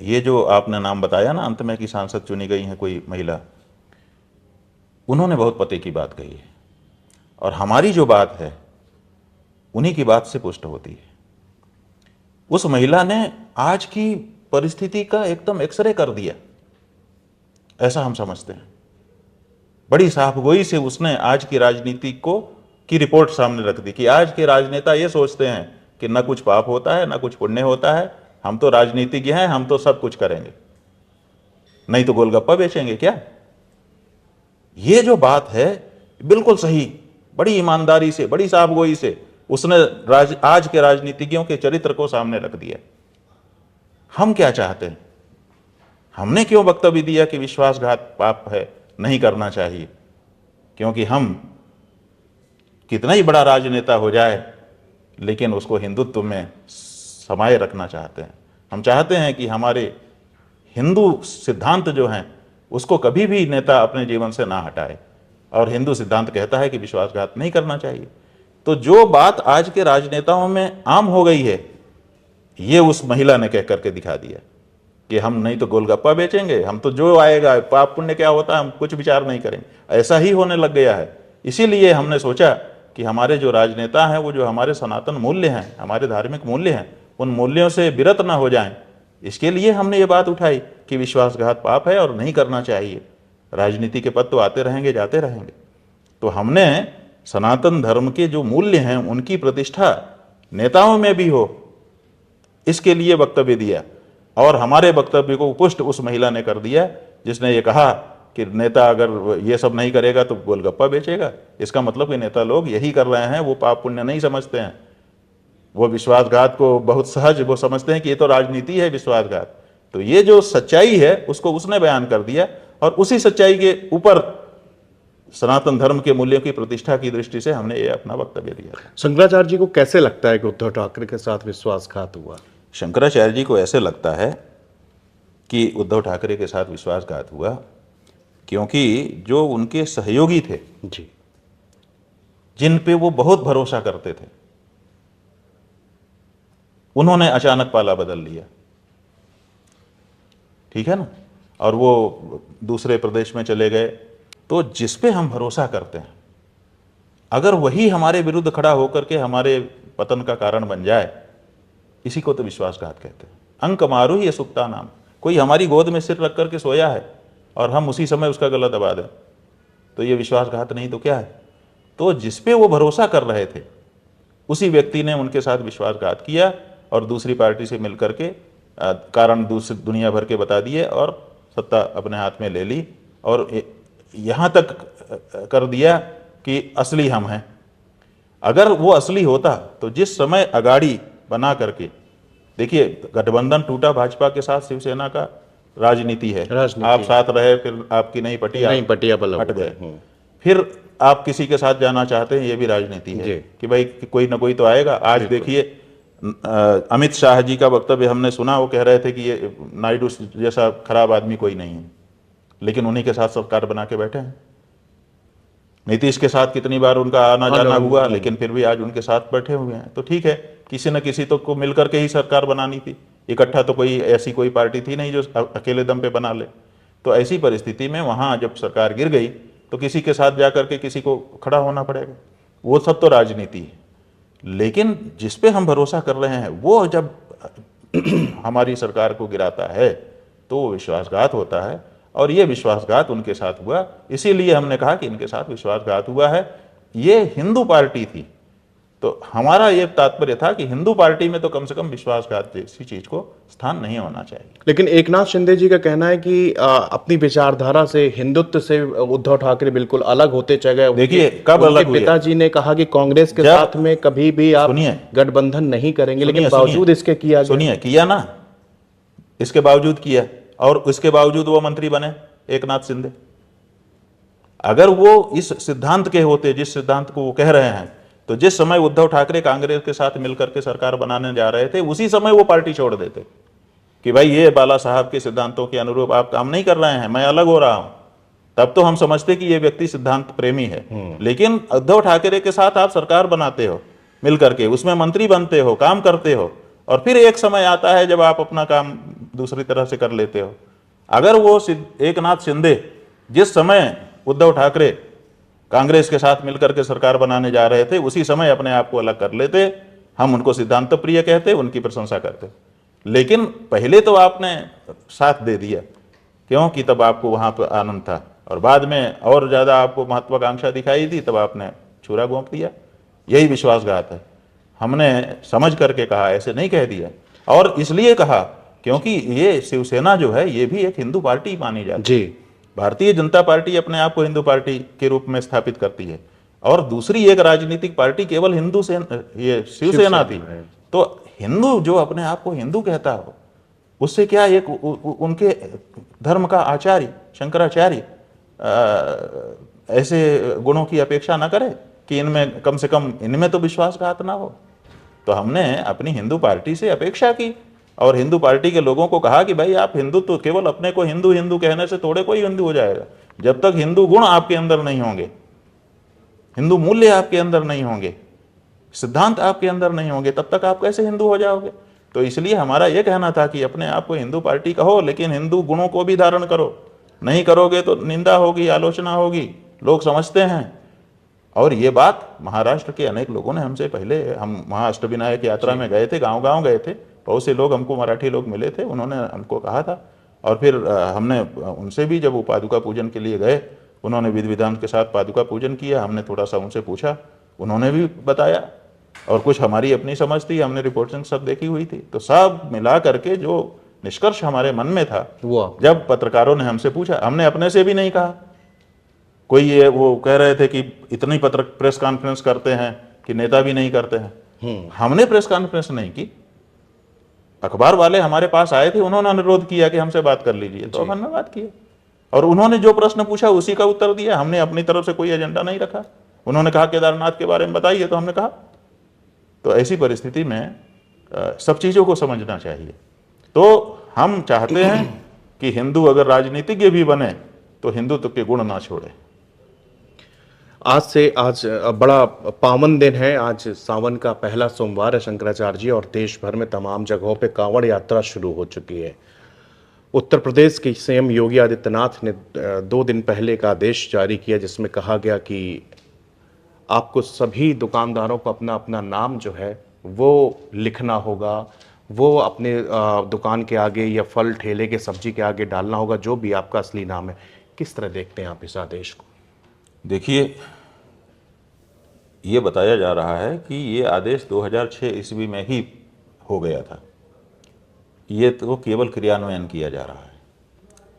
ये जो आपने नाम बताया ना अंत में कि सांसद चुनी गई हैं कोई महिला, उन्होंने बहुत पते की बात कही है और हमारी जो बात है उन्हीं की बात से पुष्ट होती है। उस महिला ने आज की परिस्थिति का एकदम एक्सरे कर दिया, ऐसा हम समझते हैं। बड़ी साफगोई से उसने आज की राजनीति की रिपोर्ट सामने रख दी कि आज के राजनेता ये सोचते हैं कि न कुछ पाप होता है न कुछ पुण्य होता है, हम तो राजनीतिज्ञ हैं, हम तो सब कुछ करेंगे, नहीं तो गोलगप्पा बेचेंगे क्या। ये जो बात है बिल्कुल सही, बड़ी ईमानदारी से, बड़ी साफगोई से उसने आज के राजनीतिज्ञों के चरित्र को सामने रख दिया। हम क्या चाहते हैं? हमने क्यों वक्तव्य दिया कि विश्वासघात पाप है, नहीं करना चाहिए? क्योंकि हम कितना ही बड़ा राजनेता हो जाए लेकिन उसको हिंदुत्व में समाये रखना चाहते हैं। हम चाहते हैं कि हमारे हिंदू सिद्धांत जो हैं उसको कभी भी नेता अपने जीवन से ना हटाए और हिंदू सिद्धांत कहता है कि विश्वासघात नहीं करना चाहिए। तो जो बात आज के राजनेताओं में आम हो गई है, ये उस महिला ने कह करके दिखा दिया कि हम नहीं तो गोलगप्पा बेचेंगे, हम तो जो आएगा पाप पुण्य क्या होता है हम कुछ विचार नहीं करेंगे, ऐसा ही होने लग गया है। इसीलिए हमने सोचा कि हमारे जो राजनेता हैं वो जो हमारे सनातन मूल्य हैं, हमारे धार्मिक मूल्य हैं, उन मूल्यों से विरत ना हो जाएं। इसके लिए हमने ये बात उठाई कि विश्वासघात पाप है और नहीं करना चाहिए। राजनीति के पद तो आते रहेंगे जाते रहेंगे, तो हमने सनातन धर्म के जो मूल्य हैं उनकी प्रतिष्ठा नेताओं में भी हो, इसके लिए वक्तव्य दिया। और हमारे वक्तव्य को पुष्ट उस महिला ने कर दिया जिसने ये कहा कि नेता अगर ये सब नहीं करेगा तो गोलगप्पा बेचेगा। इसका मतलब कि नेता लोग यही कर रहे हैं, वो पाप पुण्य नहीं समझते हैं, वो विश्वासघात को बहुत सहज वो समझते हैं कि ये तो राजनीति है विश्वासघात। तो ये जो सच्चाई है उसको उसने बयान कर दिया और उसी सच्चाई के ऊपर सनातन धर्म के मूल्यों की प्रतिष्ठा की दृष्टि से हमने ये अपना वक्तव्य दिया। शंकराचार्य जी को कैसे लगता है कि उद्धव ठाकरे के साथ विश्वासघात हुआ? शंकराचार्य जी को ऐसे लगता है कि उद्धव ठाकरे के साथ विश्वासघात हुआ क्योंकि जो उनके सहयोगी थे जी, जिन पे वो बहुत भरोसा करते थे, उन्होंने अचानक पाला बदल लिया, ठीक है ना, और वो दूसरे प्रदेश में चले गए। तो जिस पे हम भरोसा करते हैं अगर वही हमारे विरुद्ध खड़ा होकर के हमारे पतन का कारण बन जाए, इसी को तो विश्वासघात कहते हैं। अंक मारू ही सुक्ता नाम, कोई हमारी गोद में सिर रख करके सोया है और हम उसी समय उसका गला दबा दें, तो ये विश्वासघात नहीं तो क्या है। तो जिस पे वो भरोसा कर रहे थे उसी व्यक्ति ने उनके साथ विश्वासघात किया और दूसरी पार्टी से मिलकर के कारण दूसरी दुनिया भर के बता दिए और सत्ता अपने हाथ में ले ली और यहाँ तक कर दिया कि असली हम हैं। अगर वो असली होता तो जिस समय अगाड़ी बना करके, देखिए गठबंधन टूटा भाजपा के साथ, शिवसेना का राजनीति है, आप साथ रहे फिर आपकी नहीं पटी, हट गए, फिर आप किसी के साथ जाना चाहते हैं, ये भी राजनीति है कि भाई कोई ना कोई तो आएगा। आज देखिए अमित शाह जी का वक्तव्य हमने सुना, वो कह रहे थे कि ये नायडू जैसा खराब आदमी कोई नहीं है, लेकिन उन्हीं के साथ सरकार बना के बैठे हैं। नीतीश के साथ कितनी बार उनका आना जाना हुआ, लेकिन फिर भी आज उनके साथ बैठे हुए हैं। तो ठीक है, किसी न किसी तो को मिलकर के ही सरकार बनानी थी, इकट्ठा तो कोई ऐसी कोई पार्टी थी नहीं जो अकेले दम पे बना ले। तो ऐसी परिस्थिति में वहाँ जब सरकार गिर गई तो किसी के साथ जाकर के किसी को खड़ा होना पड़ेगा, वो सब तो राजनीति है। लेकिन जिस पे हम भरोसा कर रहे हैं वो जब हमारी सरकार को गिराता है तो वो विश्वासघात होता है, और ये विश्वासघात उनके साथ हुआ। इसीलिए हमने कहा कि इनके साथ विश्वासघात हुआ है। ये हिंदू पार्टी थी, तो हमारा ये तात्पर्य था कि हिंदू पार्टी में तो कम से कम विश्वासघात जैसी चीज को स्थान नहीं होना चाहिए। लेकिन एकनाथ शिंदे जी का कहना है कि अपनी विचारधारा से, हिंदुत्व से उद्धव ठाकरे बिल्कुल अलग होते चले गए। देखिए कब अलग हुए? पिताजी ने कहा कि कांग्रेस के साथ में कभी भी आप गठबंधन नहीं करेंगे, लेकिन बावजूद इसके किया ना, इसके बावजूद किया, और उसके बावजूद वो मंत्री बने एकनाथ शिंदे। अगर वो इस सिद्धांत के होते, जिस सिद्धांत को वो कह रहे हैं, तो जिस समय उद्धव ठाकरे कांग्रेस के साथ मिलकर के सरकार बनाने जा रहे थे, उसी समय वो पार्टी छोड़ देते कि भाई ये बाला साहब के सिद्धांतों के अनुरूप आप काम नहीं कर रहे हैं, मैं अलग हो रहा हूं। तब तो हम समझते कि ये व्यक्ति सिद्धांत प्रेमी है। लेकिन उद्धव ठाकरे के साथ आप सरकार बनाते हो मिलकर के, उसमें मंत्री बनते हो, काम करते हो, और फिर एक समय आता है जब आप अपना काम दूसरी तरह से कर लेते हो। अगर वो एकनाथ शिंदे जिस समय उद्धव ठाकरे कांग्रेस के साथ मिलकर के सरकार बनाने जा रहे थे, उसी समय अपने आप को अलग कर लेते, हम उनको सिद्धांत प्रिय कहते, उनकी प्रशंसा करते। लेकिन पहले तो आपने साथ दे दिया, क्योंकि तब आपको वहां पर आनंद था, और बाद में और ज्यादा आपको महत्वाकांक्षा दिखाई दी, तब आपने छुरा घोंप दिया। यही विश्वासघात है। हमने समझ करके कहा, ऐसे नहीं कह दिया। और इसलिए कहा क्योंकि ये शिवसेना जो है ये भी एक हिंदू पार्टी मानी जाती है। भारतीय जनता पार्टी अपने आप को हिंदू पार्टी के रूप में स्थापित करती है, और दूसरी एक राजनीतिक पार्टी केवल हिंदू से ये शिवसेना थी। तो हिंदू जो अपने आप को हिंदू कहता हो, उससे क्या एक उनके धर्म का आचार्य शंकराचार्य ऐसे गुणों की अपेक्षा ना करे कि इनमें कम से कम इनमें तो विश्वासघात ना हो। तो हमने अपनी हिंदू पार्टी से अपेक्षा की, और हिंदू पार्टी के लोगों को कहा कि भाई आप हिंदू तो केवल अपने को हिंदू हिंदू कहने से थोड़े कोई हिंदू हो जाएगा। जब तक हिंदू गुण आपके अंदर नहीं होंगे, हिंदू मूल्य आपके अंदर नहीं होंगे, सिद्धांत आपके अंदर नहीं होंगे, तब तक आप कैसे हिंदू हो जाओगे। तो इसलिए हमारा यह कहना था कि अपने आप को हिंदू पार्टी कहो, लेकिन हिंदू गुणों को भी धारण करो। नहीं करोगे तो निंदा होगी, आलोचना होगी, लोग समझते हैं। और ये बात महाराष्ट्र के अनेक लोगों ने हमसे पहले, हम वहाँ अष्टविनायक यात्रा में गए थे, गांव-गांव गए थे, बहुत से लोग हमको मराठी लोग मिले थे, उन्होंने हमको कहा था। और फिर हमने उनसे भी, जब वो पादुका पूजन के लिए गए, उन्होंने विधि विधान के साथ पादुका पूजन किया। हमने थोड़ा सा उनसे पूछा, उन्होंने भी बताया, और कुछ हमारी अपनी समझ थी, हमने रिपोर्टिंग सब देखी हुई थी। तो सब मिला करके जो निष्कर्ष हमारे मन में था, जब पत्रकारों ने हमसे पूछा, हमने अपने से भी नहीं कहा। कोई ये वो कह रहे थे कि इतनी प्रेस कॉन्फ्रेंस करते हैं कि नेता भी नहीं करते हैं। हमने प्रेस कॉन्फ्रेंस नहीं की, अखबार वाले हमारे पास आए थे, उन्होंने अनुरोध किया कि हमसे बात कर लीजिए, तो हमने बात की, और उन्होंने जो प्रश्न पूछा उसी का उत्तर दिया। हमने अपनी तरफ से कोई एजेंडा नहीं रखा। उन्होंने कहा केदारनाथ के बारे में बताइए, तो हमने कहा। तो ऐसी परिस्थिति में सब चीजों को समझना चाहिए। तो हम चाहते हैं कि हिंदू अगर राजनीतिज्ञ भी बने तो हिंदुत्व के गुण ना छोड़े। आज बड़ा पावन दिन है, आज सावन का पहला सोमवार है शंकराचार्य जी, और देश भर में तमाम जगहों पे कांवड़ यात्रा शुरू हो चुकी है। उत्तर प्रदेश के सीएम योगी आदित्यनाथ ने 2 दिन पहले एक आदेश जारी किया, जिसमें कहा गया कि आपको सभी दुकानदारों को अपना अपना नाम जो है वो लिखना होगा, वो अपने दुकान के आगे या फल ठेले के सब्जी के आगे डालना होगा, जो भी आपका असली नाम है। किस तरह देखते हैं आप इस आदेश को? देखिए, ये बताया जा रहा है कि ये आदेश 2006 ईस्वी में ही हो गया था, ये तो केवल क्रियान्वयन किया जा रहा है।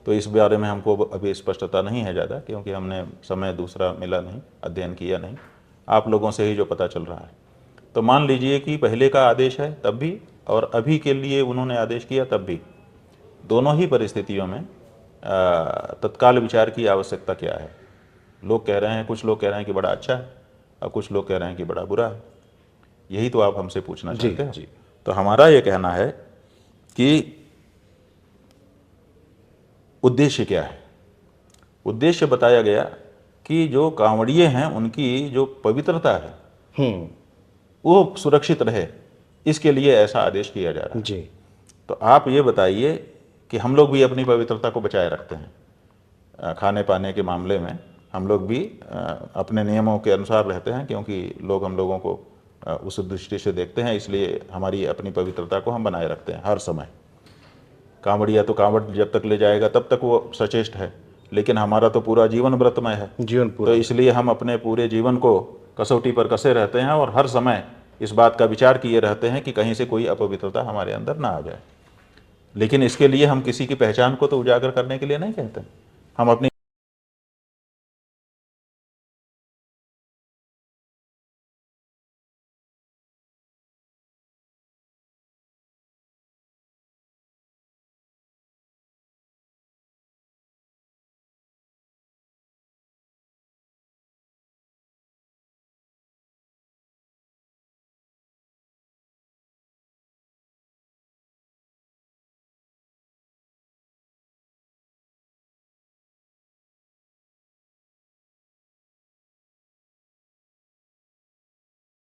तो इस बारे में हमको अभी स्पष्टता नहीं है ज़्यादा, क्योंकि हमने समय दूसरा मिला नहीं, अध्ययन किया नहीं, आप लोगों से ही जो पता चल रहा है। तो मान लीजिए कि पहले का आदेश है तब भी, और अभी के लिए उन्होंने आदेश किया तब भी, दोनों ही परिस्थितियों में तत्काल विचार की आवश्यकता क्या है। लोग कह रहे हैं, कुछ लोग कह रहे हैं कि बड़ा अच्छा है, और कुछ लोग कह रहे हैं कि बड़ा बुरा है। यही तो आप हमसे पूछना चाहते हैं। जी। तो हमारा ये कहना है कि उद्देश्य क्या है। उद्देश्य बताया गया कि जो कांवड़िए हैं उनकी जो पवित्रता है वो सुरक्षित रहे, इसके लिए ऐसा आदेश किया जा रहा है। जी। तो आप ये बताइए कि हम लोग भी अपनी पवित्रता को बचाए रखते हैं। खाने पाने के मामले में हम लोग भी अपने नियमों के अनुसार रहते हैं, क्योंकि लोग हम लोगों को उस दृष्टि से देखते हैं, इसलिए हमारी अपनी पवित्रता को हम बनाए रखते हैं हर समय। कांवड़िया तो कांवड़ जब तक ले जाएगा तब तक वो सचेष्ट है, लेकिन हमारा तो पूरा जीवन व्रतमय है, जीवन पूरा। तो इसलिए हम अपने पूरे जीवन को कसौटी पर कसे रहते हैं और हर समय इस बात का विचार किए रहते हैं कि कहीं से कोई अपवित्रता हमारे अंदर ना आ जाए। लेकिन इसके लिए हम किसी की पहचान को तो उजागर करने के लिए नहीं कहते, हम अपनी